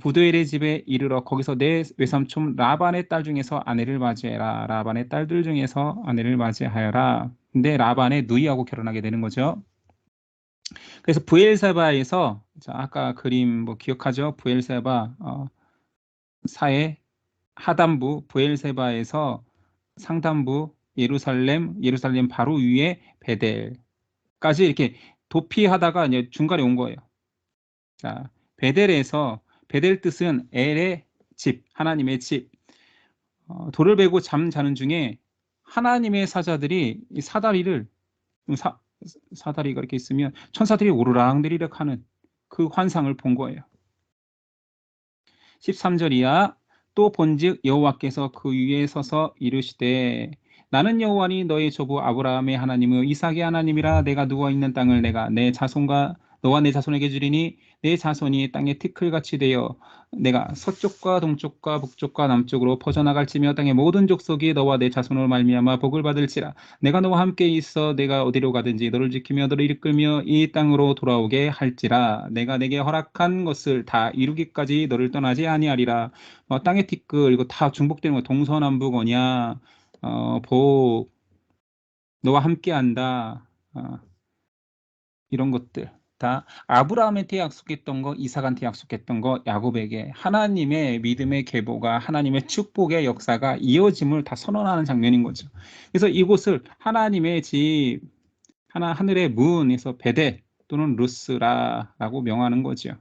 부두엘의 집에 이르러 거기서 내 외삼촌 라반의 딸 중에서 아내를 맞이해라. 라반의 딸들 중에서 아내를 맞이하여라. 근데 라반의 누이하고 결혼하게 되는 거죠. 그래서 부엘세바에서 자, 아까 그림 뭐 기억하죠? 부엘세바 사해 하단부 부엘세바에서 상단부 예루살렘 바로 위에 베델까지 이렇게 도피하다가 이제 중간에 온 거예요. 자, 베델 뜻은 엘의 집, 하나님의 집. 돌을 베고 잠 자는 중에 하나님의 사자들이 이 사다리를 사다리가 이렇게 있으면 천사들이 오르락내리락 하는 그 환상을 본 거예요. 13절 이하 또 본즉 여호와께서 그 위에 서서 이르시되 나는 여호와니 너의 조부 아브라함의 하나님이요 이삭의 하나님이라 내가 누워 있는 땅을 내가 내 자손과 너와 내 자손에게 주리니 내 자손이 땅에 티끌같이 되어 내가 서쪽과 동쪽과 북쪽과 남쪽으로 퍼져나갈지며 땅의 모든 족속이 너와 내 자손으로 말미암아 복을 받을지라 내가 너와 함께 있어 내가 어디로 가든지 너를 지키며 너를 이끌며 이 땅으로 돌아오게 할지라 내가 내게 허락한 것을 다 이루기까지 너를 떠나지 아니하리라. 땅의 티끌 이거 다 중복되는 거 동서남북어냐 복 너와 함께한다 이런 것들 다 아브라함한테 약속했던 거, 이삭한테 약속했던 거, 야곱에게 하나님의 믿음의 계보가 하나님의 축복의 역사가 이어짐을 다 선언하는 장면인 거죠. 그래서 이곳을 하나님의 집, 하늘의 문에서 베델 또는 루스라라고 명하는 거죠.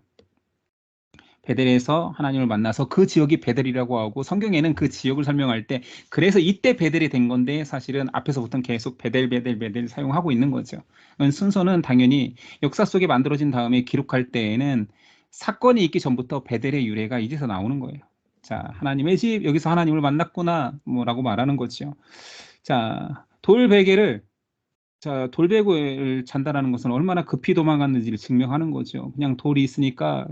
베델에서 하나님을 만나서 그 지역이 베델이라고 하고 성경에는 그 지역을 설명할 때 그래서 이때 베델이 된 건데 사실은 앞에서부터는 계속 베델 사용하고 있는 거죠. 순서는 당연히 역사 속에 만들어진 다음에 기록할 때에는 사건이 있기 전부터 베델의 유래가 이제서 나오는 거예요. 자, 하나님의 집 여기서 하나님을 만났구나 뭐라고 말하는 거죠. 자, 돌베개를 잔다라는 것은 얼마나 급히 도망갔는지를 증명하는 거죠. 그냥 돌이 있으니까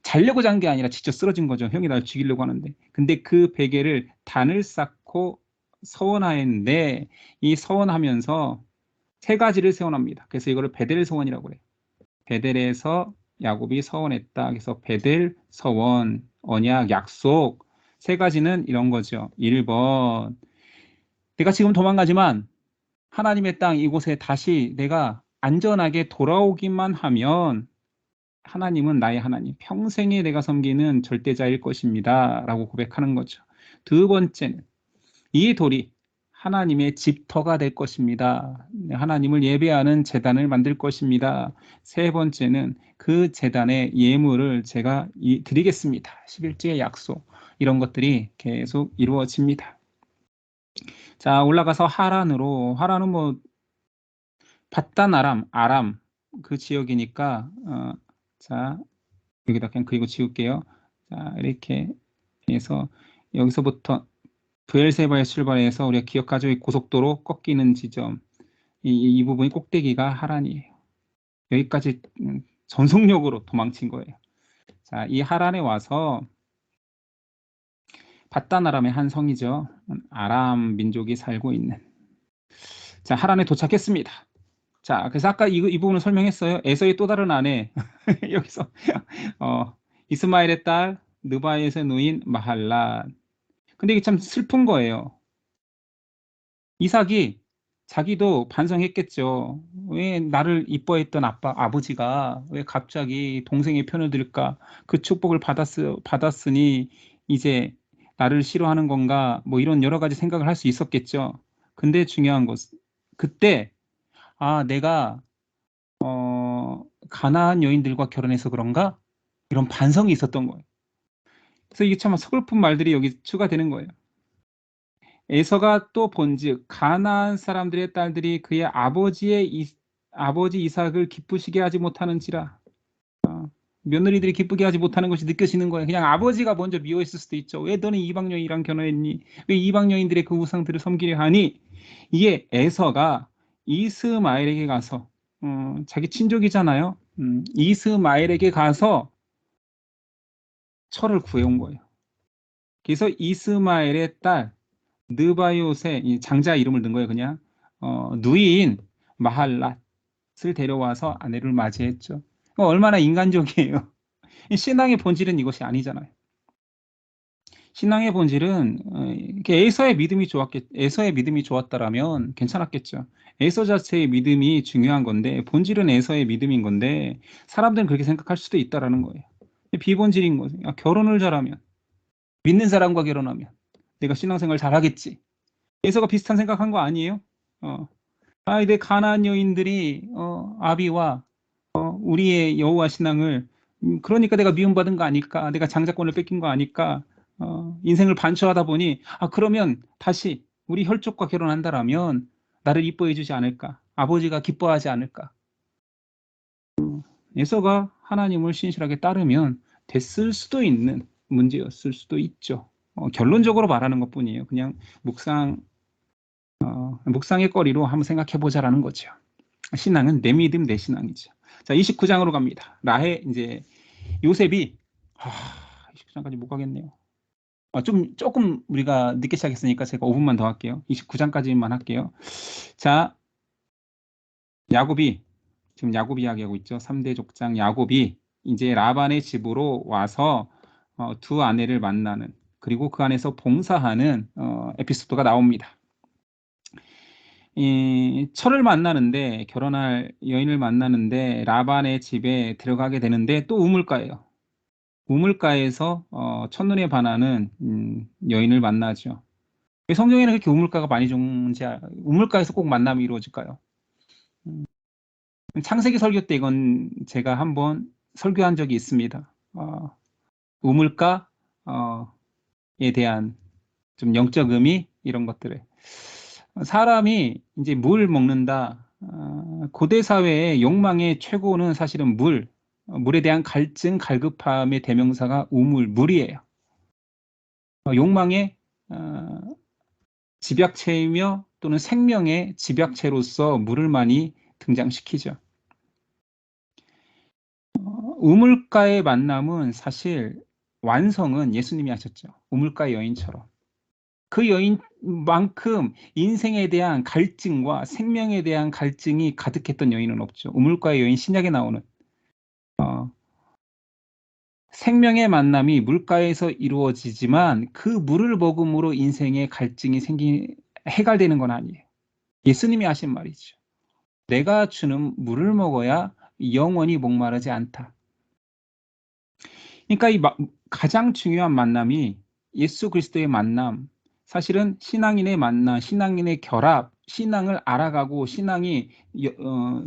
자려고 잔 게 아니라 직접 쓰러진 거죠. 형이 날 죽이려고 하는데. 근데 그 베개를 단을 쌓고 서원하였는데 이 서원하면서 세 가지를 세원합니다. 그래서 이거를 베델 서원이라고 그래요. 베델에서 야곱이 서원했다. 그래서 베델 서원, 언약, 약속 세 가지는 이런 거죠. 1번 내가 지금 도망가지만 하나님의 땅 이곳에 다시 내가 안전하게 돌아오기만 하면 하나님은 나의 하나님, 평생에 내가 섬기는 절대자일 것입니다. 라고 고백하는 거죠. 두 번째는 이 돌이 하나님의 집터가 될 것입니다. 하나님을 예배하는 제단을 만들 것입니다. 세 번째는 그 제단의 예물을 제가 드리겠습니다. 11조의 약속 이런 것들이 계속 이루어집니다. 자, 올라가서 하란은 뭐 밧단 아람 그 지역이니까 자 여기다 그냥 그리고 지울게요. 자 이렇게 해서 여기서부터 브엘세바에 출발해서 우리가 기억하죠? 이 고속도로 꺾이는 지점 이 부분이 꼭대기가 하란이에요. 여기까지 전속력으로 도망친 거예요. 자, 이 하란에 와서 밧단 아람의 한 성이죠. 아람 민족이 살고 있는. 자, 하란에 도착했습니다. 자, 그래서 아까 이 부분을 설명했어요. 에서의 또 다른 아내 여기서 이스마엘의 딸 느바엣의 누인 마할란. 근데 이게 참 슬픈 거예요. 이삭이 자기도 반성했겠죠. 왜 나를 이뻐했던 아버지가 왜 갑자기 동생의 편을 들까? 그 축복을 받았으니 이제 나를 싫어하는 건가? 뭐 이런 여러 가지 생각을 할 수 있었겠죠. 근데 중요한 것은 그때 내가 가나안 여인들과 결혼해서 그런가? 이런 반성이 있었던 거예요. 그래서 이게 참 서글픈 말들이 여기 추가되는 거예요. 에서가 또 본즉 가나안 사람들의 딸들이 그의 아버지 이삭을 기쁘시게 하지 못하는지라. 며느리들이 기쁘게 하지 못하는 것이 느껴지는 거예요. 그냥 아버지가 먼저 미워했을 수도 있죠. 왜 너는 이방 여인이랑 결혼했니? 왜 이방 여인들의 그 우상들을 섬기려 하니? 이게 에서가 이스마엘에게 가서 자기 친족이잖아요. 이스마엘에게 가서 철을 구해온 거예요. 그래서 이스마엘의 딸 느바요세, 이 장자 이름을 넣은 거예요. 그냥 누이인 마할랏을 데려와서 아내를 맞이했죠. 얼마나 인간적이에요. 신앙의 본질은 이것이 아니잖아요. 신앙의 본질은 이렇게 에서의 믿음이 좋았다라면 괜찮았겠죠. 에서 자체의 믿음이 중요한 건데 본질은 에서의 믿음인 건데 사람들은 그렇게 생각할 수도 있다라는 거예요. 비본질인 거죠. 결혼을 잘하면 믿는 사람과 결혼하면 내가 신앙생활 잘하겠지. 에서가 비슷한 생각한 거 아니에요? 내 가나안 여인들이 아비와 우리의 여호와 신앙을 그러니까 내가 미움받은 거 아닐까? 내가 장자권을 뺏긴 거 아닐까? 인생을 반추하다 보니 그러면 다시 우리 혈족과 결혼한다라면 나를 이뻐해 주지 않을까? 아버지가 기뻐하지 않을까? 에서가 하나님을 신실하게 따르면 됐을 수도 있는 문제였을 수도 있죠. 결론적으로 말하는 것뿐이에요. 그냥 묵상의 거리로 한번 생각해 보자라는 거죠. 신앙은 내 믿음, 내 신앙이죠. 자, 29장으로 갑니다. 이제 요셉이 29장까지 못 가겠네요. 조금 우리가 늦게 시작했으니까 제가 5분만 더 할게요. 29장까지만 할게요. 자, 지금 야곱 이야기하고 있죠. 3대 족장 야곱이 이제 라반의 집으로 와서 두 아내를 만나는, 그리고 그 안에서 봉사하는 에피소드가 나옵니다. 결혼할 여인을 만나는데 라반의 집에 들어가게 되는데 또 우물가예요. 우물가에서 첫눈에 반하는 여인을 만나죠. 왜 성경에는 그렇게 우물가가 많이 우물가에서 꼭 만남이 이루어질까요? 창세기 설교 때 이건 제가 한번 설교한 적이 있습니다. 우물가에 대한 좀 영적 의미 이런 것들을 사람이 이제 물 먹는다. 고대 사회의 욕망의 최고는 사실은 물에 대한 갈증, 갈급함의 대명사가 물이에요. 욕망의 집약체이며 또는 생명의 집약체로서 물을 많이 등장시키죠. 우물가의 만남은 사실 완성은 예수님이 하셨죠. 우물가의 여인처럼. 그 여인만큼 인생에 대한 갈증과 생명에 대한 갈증이 가득했던 여인은 없죠. 우물가의 여인, 신약에 나오는 생명의 만남이 물가에서 이루어지지만 그 물을 먹음으로 인생의 갈증이 해갈되는 건 아니에요. 예수님이 하신 말이죠. 내가 주는 물을 먹어야 영원히 목마르지 않다. 그러니까 가장 중요한 만남이 예수 그리스도의 만남, 사실은 신앙인의 만남, 신앙인의 결합, 신앙을 알아가고 신앙이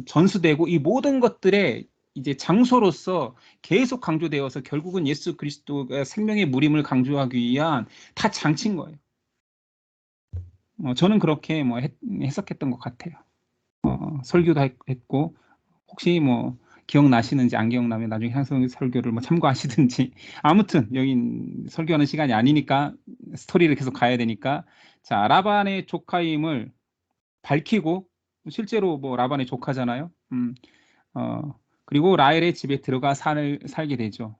전수되고 이 모든 것들의 이제 장소로서 계속 강조되어서 결국은 예수 그리스도가 생명의 물임을 강조하기 위한 다 장치인 거예요. 저는 그렇게 해석했던 것 같아요. 설교도 했고 혹시 기억나시는지, 안 기억나면 나중에 향성 설교를 참고하시든지. 아무튼 여기 설교하는 시간이 아니니까 스토리를 계속 가야 되니까, 자, 라반의 조카임을 밝히고, 실제로 라반의 조카잖아요. 그리고 라헬의 집에 들어가 살게 되죠.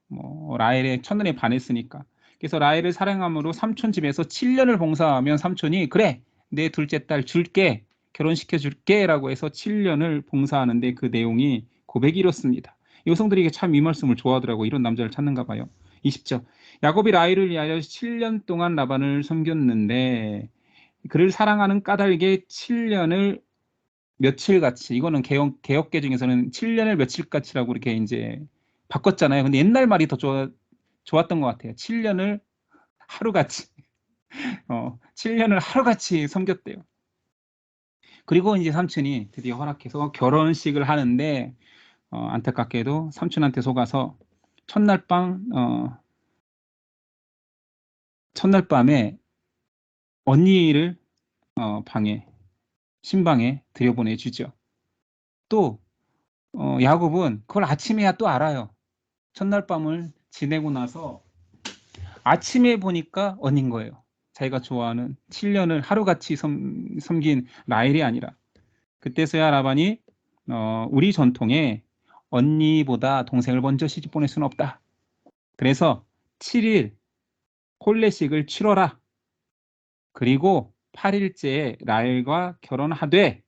라헬의 첫눈에 반했으니까. 그래서 라헬을 사랑함으로 삼촌 집에서 7년을 봉사하면 삼촌이 그래, 내 둘째 딸 줄게, 결혼시켜 줄게 라고 해서 7년을 봉사하는데 그 내용이 고백이 이렇습니다. 여성들이 참 이 말씀을 좋아하더라고. 이런 남자를 찾는가 봐요. 20절. 야곱이 라헬을 위하여 7년 동안 라반을 섬겼는데 그를 사랑하는 까닭에 7년을 며칠같이, 이거는 개혁계 중에서는 7년을 며칠같이라고 이렇게 이제 바꿨잖아요. 근데 옛날 말이 더 좋았던 것 같아요. 7년을 하루같이 7년을 하루같이 섬겼대요. 그리고 이제 삼촌이 드디어 허락해서 결혼식을 하는데 안타깝게도 삼촌한테 속아서 첫날 밤에 언니를 방에 신방에 들여보내주죠. 또 야곱은 그걸 아침에야 또 알아요. 첫날 밤을 지내고 나서 아침에 보니까 언니인 거예요. 자기가 좋아하는 7년을 하루같이 섬긴 라헬이 아니라. 그때서야 라반이 우리 전통에 언니보다 동생을 먼저 시집 보낼 수는 없다. 그래서 7일 혼례식을 치러라. 그리고 8일째에 라헬과 결혼하되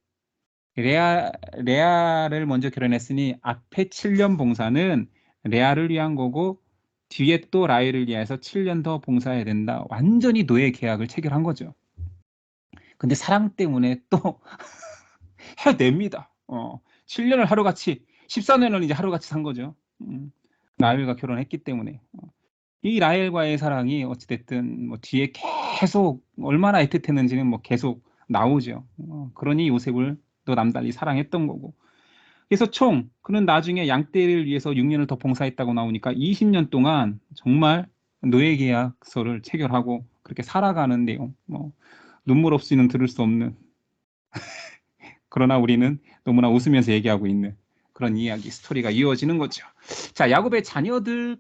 레아를 먼저 결혼했으니 앞에 7년 봉사는 레아를 위한 거고 뒤에 또 라헬을 위해서 7년 더 봉사해야 된다. 완전히 노예 계약을 체결한 거죠. 근데 사랑 때문에 또 해냅니다. 7년을 하루같이 14년을 이제 하루같이 산 거죠. 라헬과 결혼했기 때문에. 이 라헬과의 사랑이 어찌됐든 뭐 뒤에 계속 얼마나 애틋했는지는 뭐 계속 나오죠. 그러니 요셉을 또 남달리 사랑했던 거고. 그래서 총 그는 나중에 양떼를 위해서 6년을 더 봉사했다고 나오니까 20년 동안 정말 노예 계약서를 체결하고 그렇게 살아가는 내용. 뭐 눈물 없이는 들을 수 없는, 그러나 우리는 너무나 웃으면서 얘기하고 있는 그런 이야기, 스토리가 이어지는 거죠. 자, 야곱의 자녀들은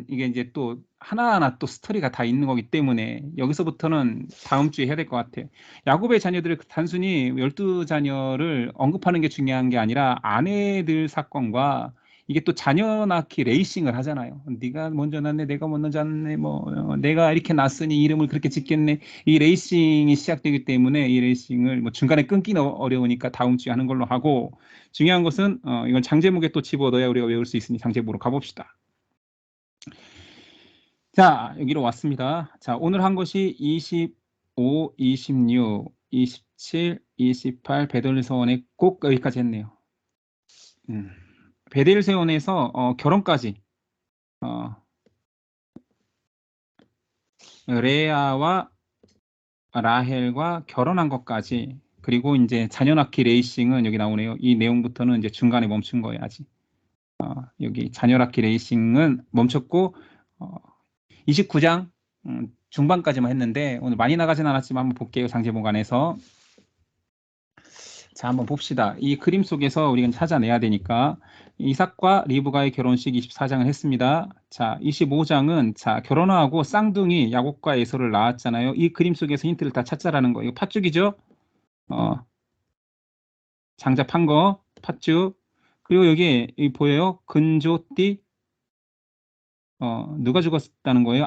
이게 이제 또 하나하나 또 스토리가 다 있는 거기 때문에 여기서부터는 다음 주에 해야 될 것 같아요. 야곱의 자녀들을 단순히 12자녀를 언급하는 게 중요한 게 아니라 아내들 사건과 이게 또 자녀 낳기 레이싱을 하잖아요. 네가 먼저 낳네, 내가 먼저 낳네, 뭐 내가 이렇게 낳았으니 이름을 그렇게 짓겠네. 이 레이싱이 시작되기 때문에 이 레이싱을 뭐 중간에 끊기는 어려우니까 다음 주에 하는 걸로 하고, 중요한 것은 이건 장제목에 또 집어넣어야 우리가 외울 수 있으니 장제목으로 가봅시다. 자, 여기로 왔습니다. 자, 오늘 한 것이 25, 26, 27, 28 베델세원에 꼭 여기까지 했네요. 베델세원에서 결혼까지 레아와 라헬과 결혼한 것까지, 그리고 이제 자녀 낳기 레이싱은 여기 나오네요. 이 내용부터는 이제 중간에 멈춘 거예요, 아직. 여기 자녀 낳기 레이싱은 멈췄고 29장 중반까지만 했는데 오늘 많이 나가진 않았지만 한번 볼게요. 장제목 안에서. 자, 한번 봅시다. 이 그림 속에서 우리가 찾아내야 되니까 이삭과 리브가의 결혼식 24장을 했습니다. 자, 25장은 자, 결혼하고 쌍둥이 야곱과 에서를 낳았잖아요. 이 그림 속에서 힌트를 다 찾자라는 거예요. 이거 팥죽이죠? 장잡한 거, 팥죽. 그리고 여기 보여요? 근조띠. 누가 죽었다는 거예요?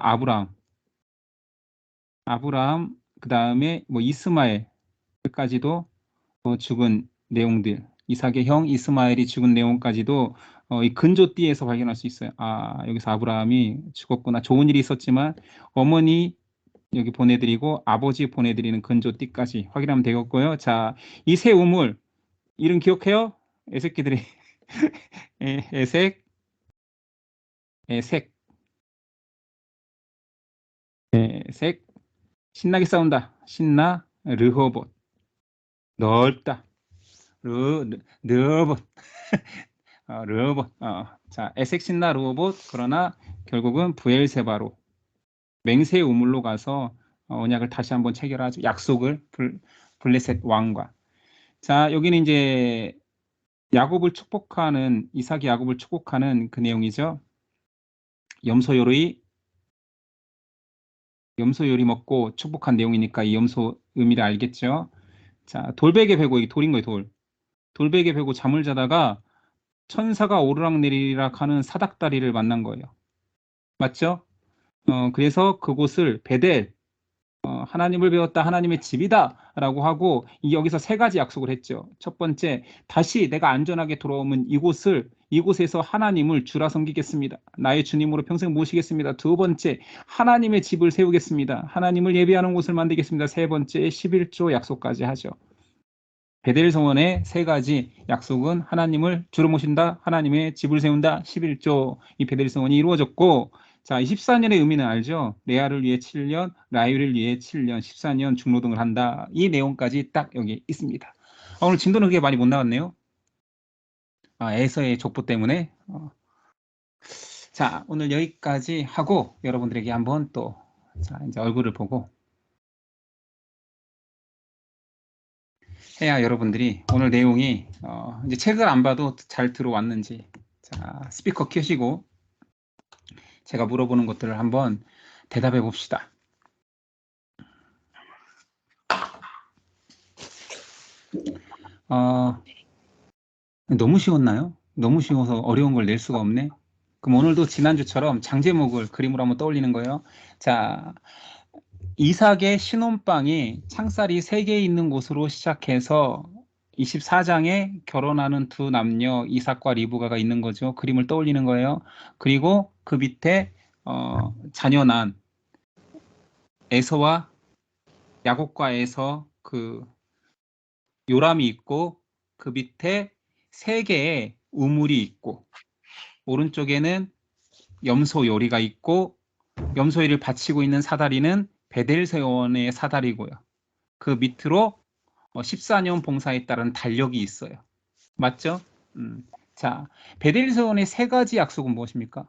아브라함, 그 다음에 뭐 이스마엘까지도 죽은 내용들, 이삭의 형 이스마엘이 죽은 내용까지도 이 근조띠에서 발견할 수 있어요. 아, 여기서 아브라함이 죽었구나. 좋은 일이 있었지만 어머니 여기 보내드리고 아버지 보내드리는 근조띠까지 확인하면 되겠고요. 자, 이 새 우물 이름 기억해요? 애새끼들이 애색, 애색, 애색, 신나게 싸운다. 신나, 르호봇, 넓다. 르호봇. 르호봇. 자, 에색 신나 르호봇. 그러나 결국은 부엘세바로 맹세 우물로 가서 언약을 다시 한번 체결하죠. 약속을 블레셋 왕과. 자, 여기는 이제 야곱을 축복하는, 이삭이 야곱을 축복하는 그 내용이죠. 염소 요리 먹고 축복한 내용이니까 이 염소 의미를 알겠죠. 자, 돌베개 베고, 이게 돌인 거예요, 돌베개 베고 잠을 자다가 천사가 오르락내리락 하는 사닥다리를 만난 거예요. 맞죠? 그래서 그곳을 베델, 하나님을 배웠다, 하나님의 집이다 라고 하고, 여기서 세 가지 약속을 했죠. 첫 번째, 다시 내가 안전하게 돌아오면 이곳에서 하나님을 주라 섬기겠습니다. 나의 주님으로 평생 모시겠습니다. 두 번째, 하나님의 집을 세우겠습니다. 하나님을 예배하는 곳을 만들겠습니다. 세 번째, 11조 약속까지 하죠. 베델 성원의 세 가지 약속은 하나님을 주로 모신다, 하나님의 집을 세운다, 11조 이 베델 성원이 이루어졌고, 자, 14년의 의미는 알죠? 레아를 위해 7년, 라헬을 위해 7년, 14년 중노동을 한다. 이 내용까지 딱 여기 있습니다. 오늘 진도는 그게 많이 못 나왔네요. 에서의 족보 때문에. 자, 오늘 여기까지 하고 여러분들에게 한번 또 자, 이제 얼굴을 보고 해야 여러분들이 오늘 내용이 이제 책을 안 봐도 잘 들어왔는지. 자, 스피커 켜시고 제가 물어보는 것들을 한번 대답해 봅시다. 너무 쉬웠나요? 너무 쉬워서 어려운 걸 낼 수가 없네. 그럼 오늘도 지난주처럼 장제목을 그림으로 한번 떠올리는 거예요. 자, 이삭의 신혼방이 창살이 3개 있는 곳으로 시작해서 24장에 결혼하는 두 남녀 이삭과 리브가가 있는 거죠. 그림을 떠올리는 거예요. 그리고 그 밑에 자녀난 에서와 야곱과 에서 그 요람이 있고 그 밑에 3개의 우물이 있고 오른쪽에는 염소 요리가 있고 염소 요리를 바치고 있는 사다리는 베델세원의 사다리고요. 그 밑으로 14년 봉사에 따른 달력이 있어요. 맞죠? 자, 베델세원의 3가지 약속은 무엇입니까?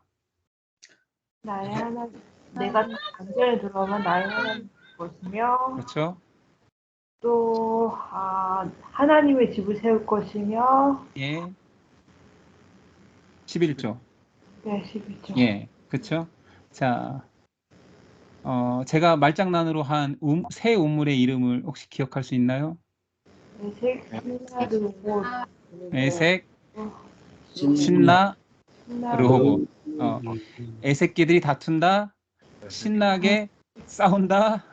나의 하나님, 내가 단전에 들어오면 나의 하나님 것이며, 그렇죠? 또 하나님의 집을 세울 것이며, 예. 11조. 네, 11조. 예. 그렇죠? 자, 제가 말장난으로 한 새 우물의 이름을 혹시 기억할 수 있나요? 에색, 신나, 르호보. 에색, 신나, 르호보. 애새끼들이 다툰다, 신나게 싸운다,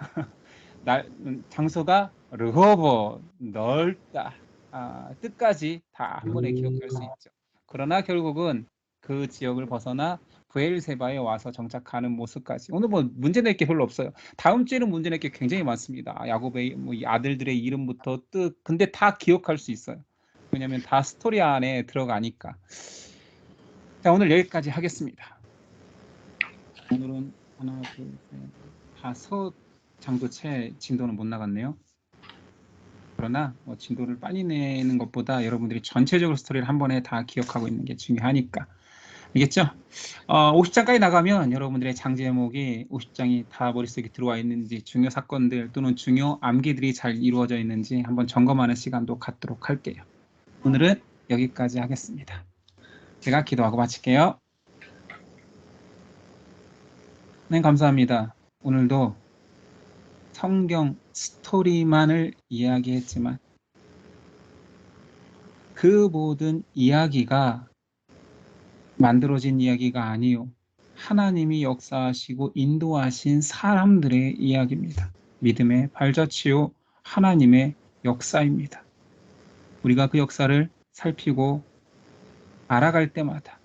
장소가 르호보, 넓다. 뜻까지 다 한 번에 기억할 수 있죠. 그러나 결국은 그 지역을 벗어나 브엘세바에 와서 정착하는 모습까지. 오늘 뭐 문제 낼 게 별로 없어요. 다음 주에는 문제 낼 게 굉장히 많습니다. 야곱의 이 아들들의 이름부터 뜻, 근데 다 기억할 수 있어요. 왜냐면 다 스토리 안에 들어가니까. 자, 오늘 여기까지 하겠습니다. 오늘은 하나, 둘, 셋, 5장도 채 진도는 못 나갔네요. 그러나 진도를 빨리 내는 것보다 여러분들이 전체적으로 스토리를 한 번에 다 기억하고 있는 게 중요하니까. 알겠죠? 50장까지 나가면 여러분들의 장제목이 50장이 다 머릿속에 들어와 있는지, 중요 사건들 또는 중요 암기들이 잘 이루어져 있는지 한번 점검하는 시간도 갖도록 할게요. 오늘은 여기까지 하겠습니다. 제가 기도하고 마칠게요. 네, 감사합니다. 오늘도 성경 스토리만을 이야기했지만 그 모든 이야기가 만들어진 이야기가 아니요. 하나님이 역사하시고 인도하신 사람들의 이야기입니다. 믿음의 발자취요 하나님의 역사입니다. 우리가 그 역사를 살피고 알아갈 때마다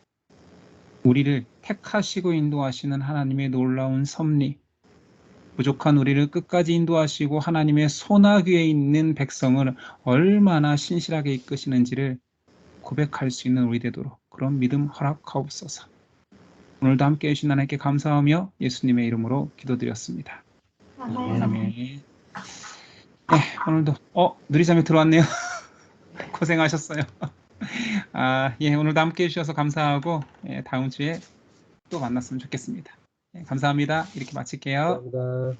우리를 택하시고 인도하시는 하나님의 놀라운 섭리, 부족한 우리를 끝까지 인도하시고 하나님의 소나귀에 있는 백성을 얼마나 신실하게 이끄시는지를 고백할 수 있는 우리 되도록 그런 믿음 허락하옵소서. 오늘도 함께 해주신 하나님께 감사하며 예수님의 이름으로 기도드렸습니다. 아멘. 네, 오늘도 누리잠이 들어왔네요. 고생하셨어요. 예, 오늘도 함께 해주셔서 감사하고 다음 주에 또 만났으면 좋겠습니다. 감사합니다. 이렇게 마칠게요. 감사합니다.